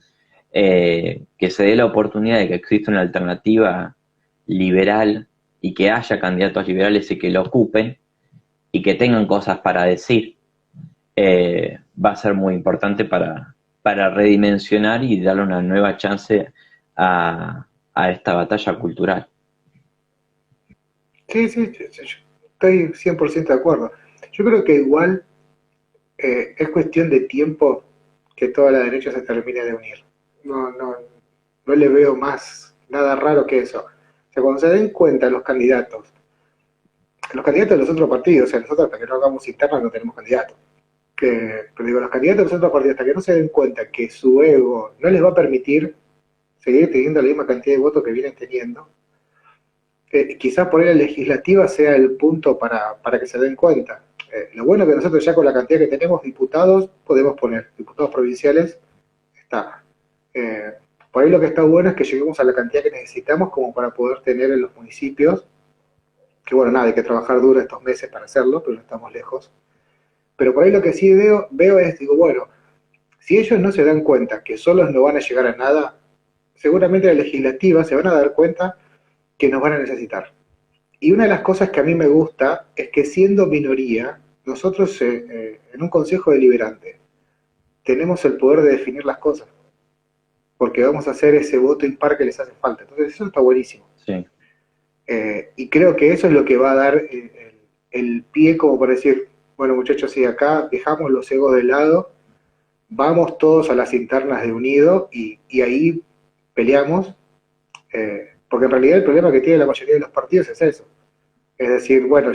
que se dé la oportunidad de que exista una alternativa liberal y que haya candidatos liberales y que lo ocupen y que tengan cosas para decir, va a ser muy importante para redimensionar y darle una nueva chance a esta batalla cultural. sí, sí, sí, sí, yo estoy 100% de acuerdo. Yo creo que igual es cuestión de tiempo que toda la derecha se termine de unir. No, no, no le veo más nada raro que eso. O sea, cuando se den cuenta los candidatos de los otros partidos, o sea, nosotros hasta que no hagamos internas no tenemos candidatos. Pero digo, los candidatos de los otros partidos, hasta que no se den cuenta que su ego no les va a permitir seguir teniendo la misma cantidad de votos que vienen teniendo, quizás por ahí la legislativa sea el punto para que se den cuenta. Lo bueno es que nosotros ya con la cantidad que tenemos diputados, podemos poner diputados provinciales, está. Eh, por ahí lo que está bueno es que lleguemos a la cantidad que necesitamos como para poder tener en los municipios, que bueno, nada, hay que trabajar duro estos meses para hacerlo, pero no estamos lejos. Pero por ahí lo que sí veo es, digo, bueno, si ellos no se dan cuenta que solos no van a llegar a nada, seguramente la legislativa se van a dar cuenta que nos van a necesitar. Y una de las cosas que a mí me gusta es que siendo minoría, nosotros en un consejo deliberante tenemos el poder de definir las cosas, porque vamos a hacer ese voto impar que les hace falta. Entonces eso está buenísimo. Sí, Y creo que eso es lo que va a dar el pie como para decir, bueno muchachos, sí, acá dejamos los egos de lado, vamos todos a las internas de Unido y ahí peleamos, porque en realidad el problema que tiene la mayoría de los partidos es eso. Es decir, bueno,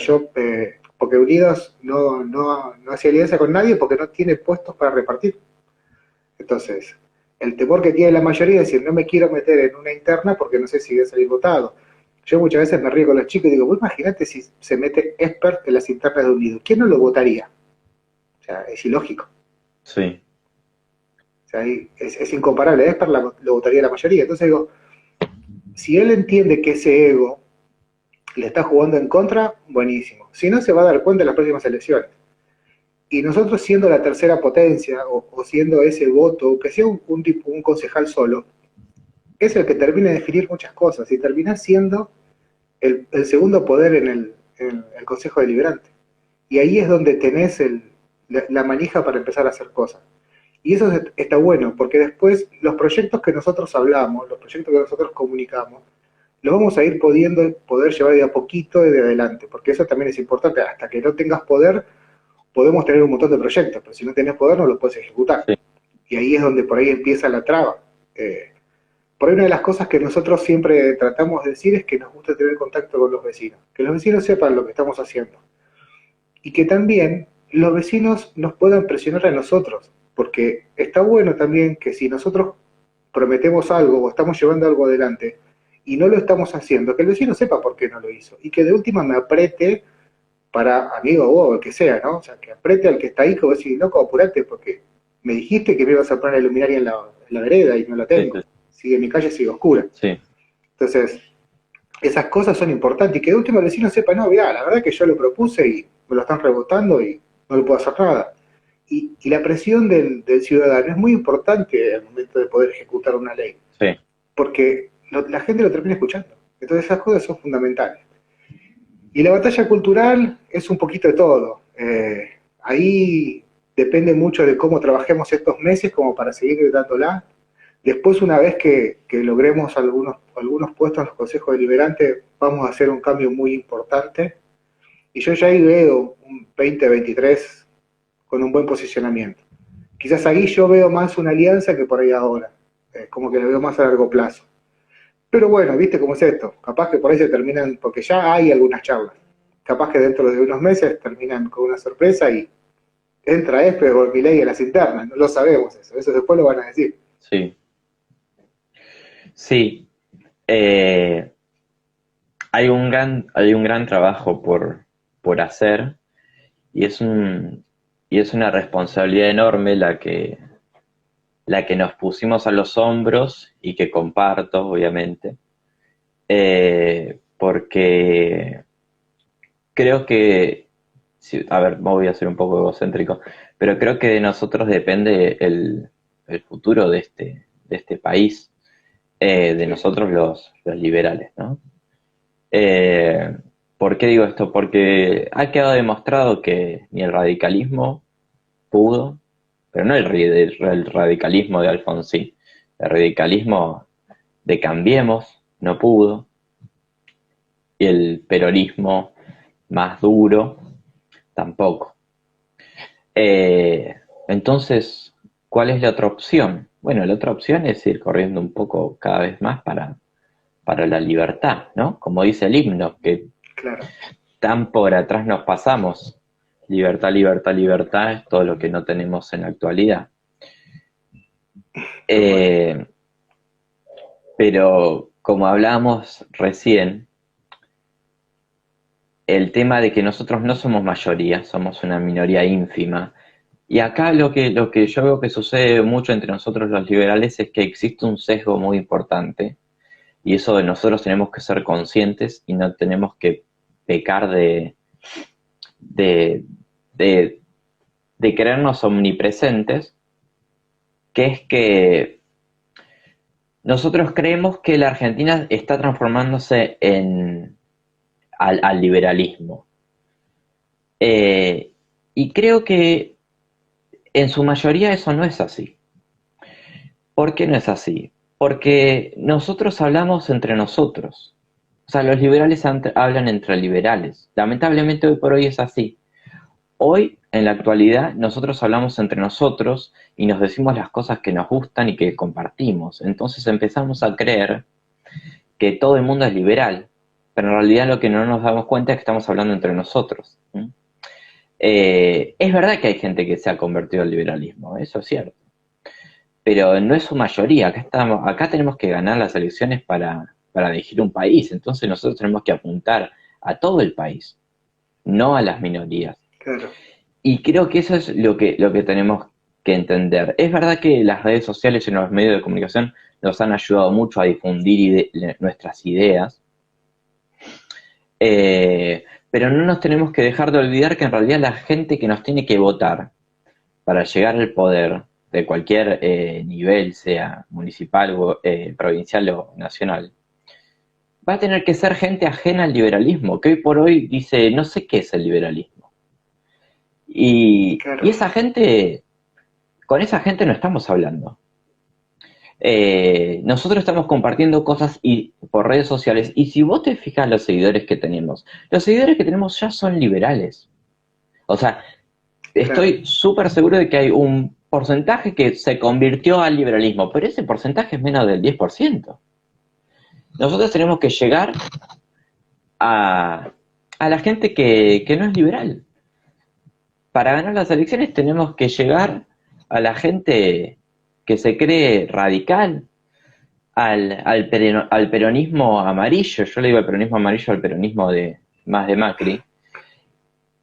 porque Unidos no hace alianza con nadie porque no tiene puestos para repartir. Entonces, el temor que tiene la mayoría es decir, no me quiero meter en una interna porque no sé si voy a salir votado. Yo muchas veces me río con los chicos y digo, vos imaginate si se mete expert en las internas de Unido. ¿Quién no lo votaría? O sea, es ilógico. sí, O sea, es incomparable. Expert lo votaría la mayoría. Entonces digo, si él entiende que ese ego le está jugando en contra, buenísimo. Si no, se va a dar cuenta en las próximas elecciones. Y nosotros siendo la tercera potencia o siendo ese voto, que sea un concejal solo, es el que termina de definir muchas cosas y termina siendo el segundo poder en el Consejo Deliberante. Y ahí es donde tenés la manija para empezar a hacer cosas. Y eso está bueno, porque después los proyectos que nosotros hablamos, los proyectos que nosotros comunicamos, los vamos a ir poder llevar de a poquito y de adelante, porque eso también es importante. Hasta que no tengas poder, podemos tener un montón de proyectos, pero si no tenés poder no los puedes ejecutar. sí, Y ahí es donde por ahí empieza la traba. Por ahí una de las cosas que nosotros siempre tratamos de decir es que nos gusta tener contacto con los vecinos, que los vecinos sepan lo que estamos haciendo. Y que también los vecinos nos puedan presionar a nosotros, porque está bueno también que si nosotros prometemos algo o estamos llevando algo adelante y no lo estamos haciendo, que el vecino sepa por qué no lo hizo y que de última me apriete para amigo o el que sea, ¿no? O sea, que apriete al que está ahí, como decir, loco, apurate porque me dijiste que me ibas a poner la luminaria en la vereda y no la sí, tengo. Sigue mi calle, sigue oscura. sí, Entonces, esas cosas son importantes y que de última el vecino sepa, no, mirá, la verdad que yo lo propuse y me lo están rebotando y no le puedo hacer nada. Y la presión del ciudadano es muy importante al momento de poder ejecutar una ley, sí. porque la gente lo termina escuchando. Entonces esas cosas son fundamentales. Y la batalla cultural es un poquito de todo. Ahí depende mucho de cómo trabajemos estos meses como para seguir dándola. Después, una vez que logremos algunos puestos en los consejos deliberantes, vamos a hacer un cambio muy importante. Y yo ya ahí veo un 2023 con un buen posicionamiento. Quizás ahí yo veo más una alianza que por ahí ahora, como que lo veo más a largo plazo. Pero bueno, viste cómo es esto, capaz que por ahí se terminan, porque ya hay algunas charlas, capaz que dentro de unos meses terminan con una sorpresa y entra Espe o Milei a las internas, no lo sabemos eso después lo van a decir. Sí, sí. Eh, hay un gran trabajo por hacer y y es una responsabilidad enorme la que nos pusimos a los hombros y que comparto, obviamente, porque creo que, a ver, voy a ser un poco egocéntrico, pero creo que de nosotros depende el futuro de este país, de Sí, nosotros los liberales, ¿no? Eh, ¿Por qué digo esto? Porque ha quedado demostrado que ni el radicalismo pudo, pero no el radicalismo de Alfonsín, el radicalismo de Cambiemos no pudo, y el peronismo más duro tampoco. Eh, entonces, ¿cuál es la otra opción? Bueno, la otra opción es ir corriendo un poco cada vez más para la libertad, ¿no? Como dice el himno, que claro. tan por atrás nos pasamos. Libertad, libertad, libertad es todo lo que no tenemos en la actualidad. Tal cual. Eh, pero como hablábamos recién, el tema de que nosotros no somos mayoría, somos una minoría ínfima. Y acá lo que yo veo que sucede mucho entre nosotros los liberales es que existe un sesgo muy importante y eso de nosotros tenemos que ser conscientes y no tenemos que pecar de, de, de creernos omnipresentes, que es que nosotros creemos que la Argentina está transformándose al liberalismo. Eh, y creo que en su mayoría eso no es así. ¿Por qué no es así? Porque nosotros hablamos entre nosotros. O sea, los liberales hablan entre liberales. Lamentablemente hoy por hoy es así. Hoy, en la actualidad, nosotros hablamos entre nosotros y nos decimos las cosas que nos gustan y que compartimos. Entonces empezamos a creer que todo el mundo es liberal, pero en realidad lo que no nos damos cuenta es que estamos hablando entre nosotros. Es verdad que hay gente que se ha convertido al liberalismo, eso es cierto, pero no es su mayoría. Acá tenemos que ganar las elecciones para dirigir un país, entonces nosotros tenemos que apuntar a todo el país, no a las minorías. Claro. Y creo que eso es lo que tenemos que entender. Es verdad que las redes sociales y los medios de comunicación nos han ayudado mucho a difundir nuestras ideas, pero no nos tenemos que dejar de olvidar que en realidad la gente que nos tiene que votar para llegar al poder de cualquier nivel, sea municipal, provincial o nacional, va a tener que ser gente ajena al liberalismo, que hoy por hoy dice, no sé qué es el liberalismo. Y Claro. esa gente, con esa gente no estamos hablando. Nosotros estamos compartiendo cosas por redes sociales y si vos te fijas los seguidores que tenemos ya son liberales. O sea, Claro. estoy súper seguro de que hay un porcentaje que se convirtió al liberalismo, pero ese porcentaje es menos del 10%. Nosotros tenemos que llegar a, a la gente que no es liberal. Para ganar las elecciones tenemos que llegar a la gente que se cree radical, al peronismo amarillo, yo le digo el peronismo amarillo al peronismo más de Macri,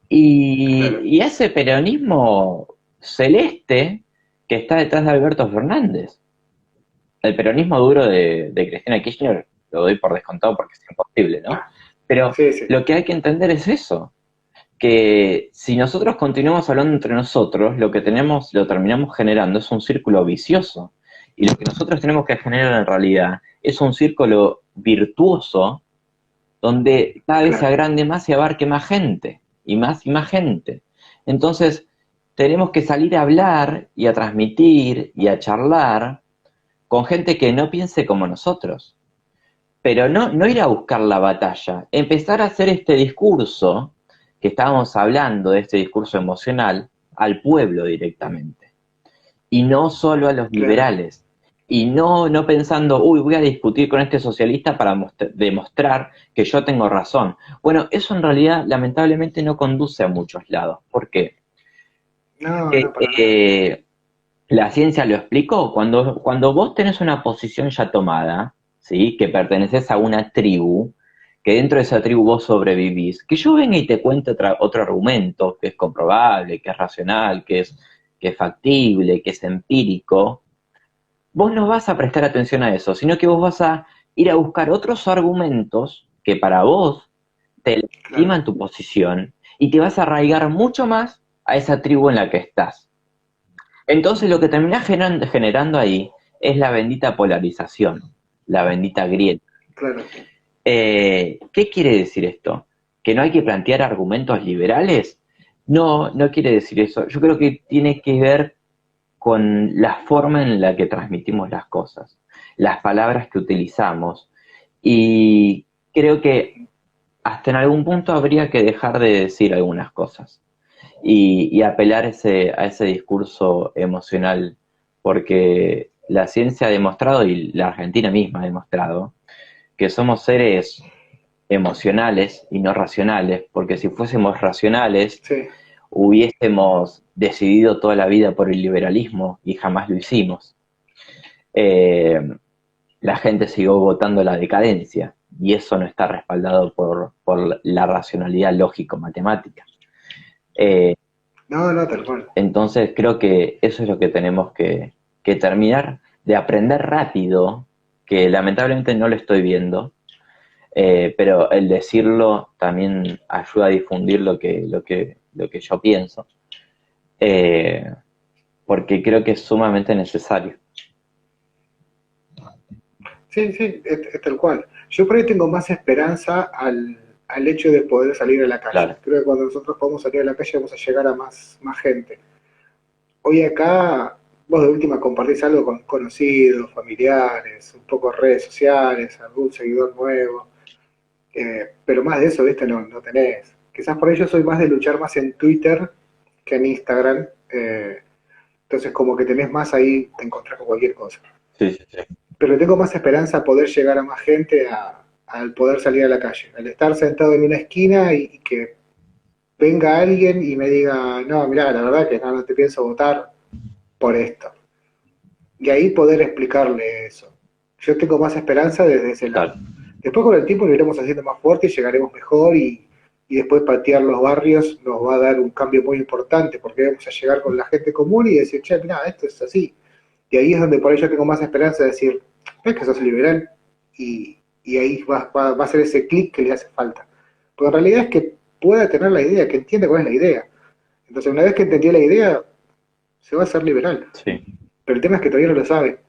Claro. y ese peronismo celeste que está detrás de Alberto Fernández. El peronismo duro de Cristina Kirchner lo doy por descontado porque es imposible, ¿no? Ah, Pero sí, sí. lo que hay que entender es eso, que si nosotros continuamos hablando entre nosotros, lo que tenemos, lo terminamos generando es un círculo vicioso. Y lo que nosotros tenemos que generar en realidad es un círculo virtuoso donde cada vez se Claro. agrande más y abarque más gente, y más gente. Entonces, tenemos que salir a hablar y a transmitir y a charlar con gente que no piense como nosotros. Pero no ir a buscar la batalla, empezar a hacer este discurso que estábamos hablando, de este discurso emocional, al pueblo directamente. Y no solo a los Claro. liberales. Y no pensando, uy, voy a discutir con este socialista para demostrar que yo tengo razón. Bueno, eso en realidad lamentablemente no conduce a muchos lados. ¿Por qué? No, Porque no, para nada. la ciencia lo explicó. Cuando vos tenés una posición ya tomada, ¿sí? Que perteneces a una tribu, que dentro de esa tribu vos sobrevivís, que yo venga y te cuente otro argumento que es comprobable, que es racional, que es factible, que es empírico, vos no vas a prestar atención a eso, sino que vos vas a ir a buscar otros argumentos que para vos te Claro. legitiman tu posición y te vas a arraigar mucho más a esa tribu en la que estás. Entonces lo que termina generando ahí es la bendita polarización, la bendita grieta. Claro. ¿Qué quiere decir esto? ¿Que no hay que plantear argumentos liberales? No quiere decir eso. Yo creo que tiene que ver con la forma en la que transmitimos las cosas, las palabras que utilizamos. Y creo que hasta en algún punto habría que dejar de decir algunas cosas y apelar a ese discurso emocional, porque la ciencia ha demostrado, y la Argentina misma ha demostrado, que somos seres emocionales y no racionales, porque si fuésemos racionales, Sí. hubiésemos decidido toda la vida por el liberalismo y jamás lo hicimos. Eh, la gente siguió votando la decadencia y eso no está respaldado por la racionalidad lógico-matemática. Eh, No, no, tal cual. entonces creo que eso es lo que tenemos que terminar de aprender rápido, que lamentablemente no lo estoy viendo, pero el decirlo también ayuda a difundir lo que yo pienso, eh, porque creo que es sumamente necesario. Sí, sí, es tal cual. Yo por ahí tengo más esperanza al hecho de poder salir a la calle. Claro, Creo que cuando nosotros podamos salir a la calle vamos a llegar a más gente. Hoy acá, vos de última compartís algo con conocidos, familiares, un poco redes sociales, algún seguidor nuevo, pero más de eso, viste, no tenés. Quizás por ello soy más de luchar más en Twitter que en Instagram, entonces como que tenés más ahí, te encontrás con cualquier cosa. sí, sí, sí. Pero tengo más esperanza a poder llegar a más gente al poder salir a la calle, al estar sentado en una esquina y que venga alguien y me diga, no, mira, la verdad que no te pienso votar por esto. Y ahí poder explicarle eso. Yo tengo más esperanza desde ese lado. Claro. Después con el tiempo lo iremos haciendo más fuerte y llegaremos mejor y después patear los barrios nos va a dar un cambio muy importante porque vamos a llegar con la gente común y decir, che, mira, esto es así. Y ahí es donde por ahí yo tengo más esperanza de decir, es que sos liberal y ahí va a ser ese clic que le hace falta. Porque en realidad es que pueda tener la idea, que entienda cuál es la idea. Entonces una vez que entendió la idea, se va a ser liberal. Sí, Pero el tema es que todavía no lo sabe.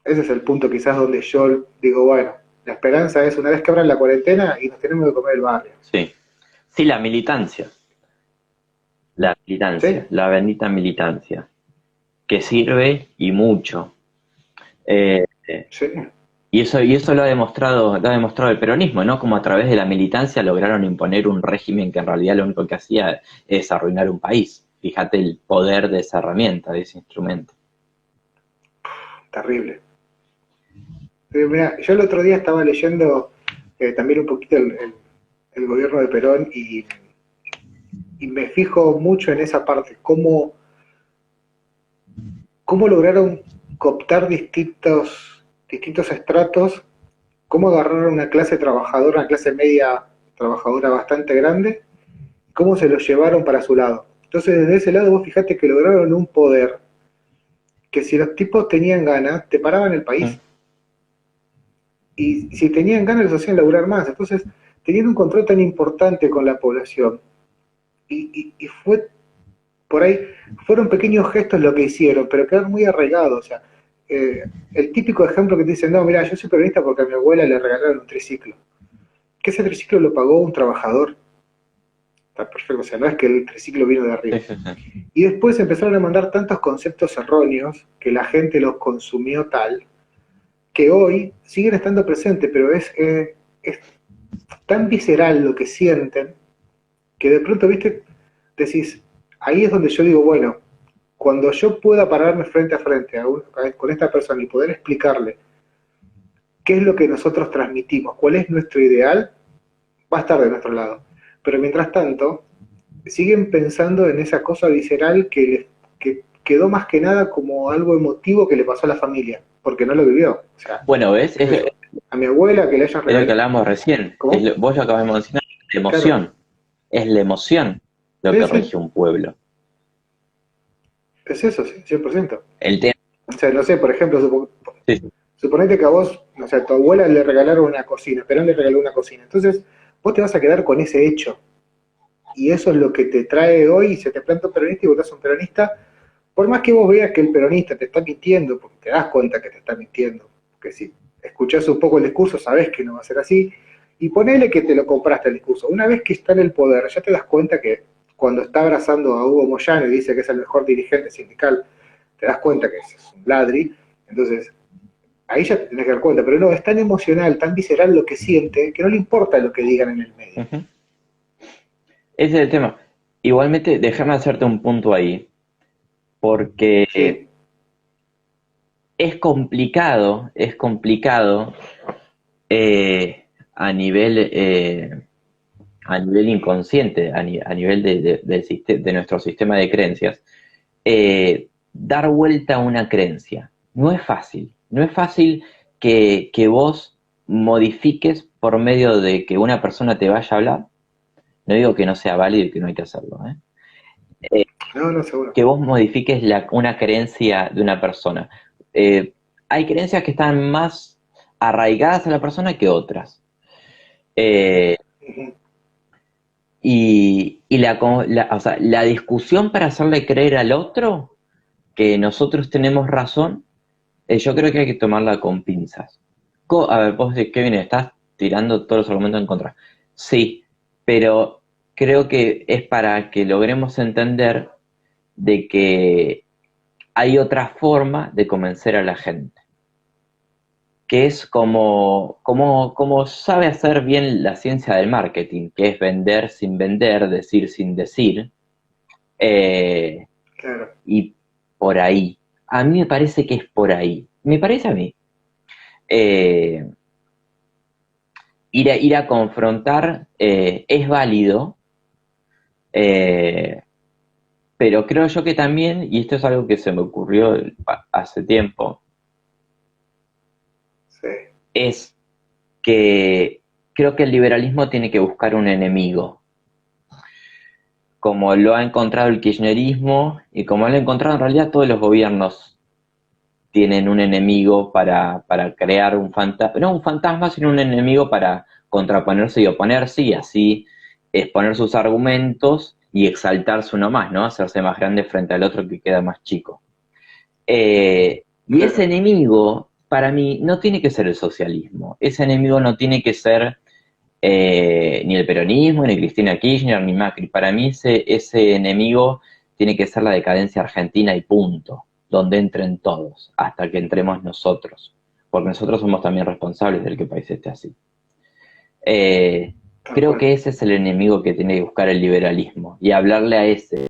Ese es el punto quizás donde yo digo, bueno, la esperanza es una vez que abran la cuarentena y nos tenemos que comer el barrio. sí. Sí, la ¿Sí? militancia, la bendita militancia, que sirve y mucho. Eh, Sí. y eso lo ha demostrado el peronismo, ¿no? Como a través de la militancia lograron imponer un régimen que en realidad lo único que hacía es arruinar un país. Fíjate el poder de esa herramienta, de ese instrumento. Terrible. Mira, yo el otro día estaba leyendo también un poquito el gobierno de Perón y me fijo mucho en esa parte, cómo lograron cooptar distintos estratos, cómo agarraron una clase trabajadora, una clase media trabajadora bastante grande, cómo se los llevaron para su lado. Entonces, desde ese lado, vos fijate que lograron un poder que si los tipos tenían ganas, te paraban el Mm. país. Y si tenían ganas, los hacían laburar más. Entonces, tenían un control tan importante con la población. Y fue por ahí, fueron pequeños gestos lo que hicieron, pero quedaron muy arraigados. O sea, el típico ejemplo que te dicen, no, mira, yo soy peronista porque a mi abuela le regalaron un triciclo. Que ese triciclo lo pagó un trabajador. está perfecto, o sea, no es que el triciclo vino de arriba. Sí, sí, sí. Y después empezaron a mandar tantos conceptos erróneos que la gente los consumió tal, que hoy siguen estando presentes, pero es tan visceral lo que sienten, que de pronto, viste, decís, ahí es donde yo digo, bueno, cuando yo pueda pararme frente a frente con esta persona y poder explicarle qué es lo que nosotros transmitimos, cuál es nuestro ideal, va a estar de nuestro lado. Pero mientras tanto, siguen pensando en esa cosa visceral que quedó más que nada como algo emotivo que le pasó a la familia, porque no lo vivió. O sea, Bueno, ¿ves? qué sé yo, a mi abuela que le hayan Es lo que regalado. hablábamos recién. ¿Cómo? Vos lo acabas de mencionar, la Claro. emoción. Es la emoción lo Sí, que sí, rige un pueblo. es eso, sí, 100%. El tema. O sea, no sé, por ejemplo, Sí, suponete que a vos, o sea, a tu abuela le regalaron una cocina, Perón le regaló una cocina. Entonces, vos te vas a quedar con ese hecho. Y eso es lo que te trae hoy, y se te planta un peronista y votás a un peronista, por más que vos veas que el peronista te está mintiendo, porque te das cuenta que te está mintiendo, porque si escuchás un poco el discurso sabés que no va a ser así, y ponele que te lo compraste el discurso. Una vez que está en el poder, ya te das cuenta que cuando está abrazando a Hugo Moyano y dice que es el mejor dirigente sindical, te das cuenta que es un ladri, entonces ahí ya te tenés que dar cuenta, pero no, es tan emocional, tan visceral lo que siente, que no le importa lo que digan en el medio. ujú. Ese es el tema. Igualmente, déjame hacerte un punto ahí, porque Sí, es complicado eh, a nivel a nivel inconsciente, a nivel de nuestro sistema de creencias, dar vuelta a una creencia. No es fácil. No es fácil que vos modifiques por medio de que una persona te vaya a hablar. No digo que no sea válido y que no hay que hacerlo, ¿eh? no, no, seguro. Que vos modifiques una creencia de una persona. Eh, Hay creencias que están más arraigadas a la persona que otras. Eh, Ujú. o sea, la discusión para hacerle creer al otro que nosotros tenemos razón, yo creo que hay que tomarla con pinzas. A ver, vos de qué viene, estás tirando todos los argumentos en contra. Sí, pero creo que es para que logremos entender de que hay otra forma de convencer a la gente, que es como sabe hacer bien la ciencia del marketing, que es vender sin vender, decir sin decir, eh, Claro. y por ahí. A mí me parece que es por ahí. Me parece a mí. Eh, ir a confrontar es válido, eh, pero creo yo que también, y esto es algo que se me ocurrió hace tiempo, Sí. es que creo que el liberalismo tiene que buscar un enemigo, como lo ha encontrado el kirchnerismo y como lo ha encontrado en realidad todos los gobiernos tienen un enemigo para crear un fantasma, no un fantasma, sino un enemigo para contraponerse y oponerse y así exponer sus argumentos y exaltarse uno más, ¿no? Hacerse más grande frente al otro que queda más chico. Y ese Claro. enemigo, para mí, no tiene que ser el socialismo. Ese enemigo no tiene que ser ni el peronismo, ni Cristina Kirchner, ni Macri. Para mí ese enemigo tiene que ser la decadencia argentina y punto, donde entren todos, hasta que entremos nosotros, porque nosotros somos también responsables del que el país esté así. Tal Creo cual. que ese es el enemigo que tiene que buscar el liberalismo y hablarle a ese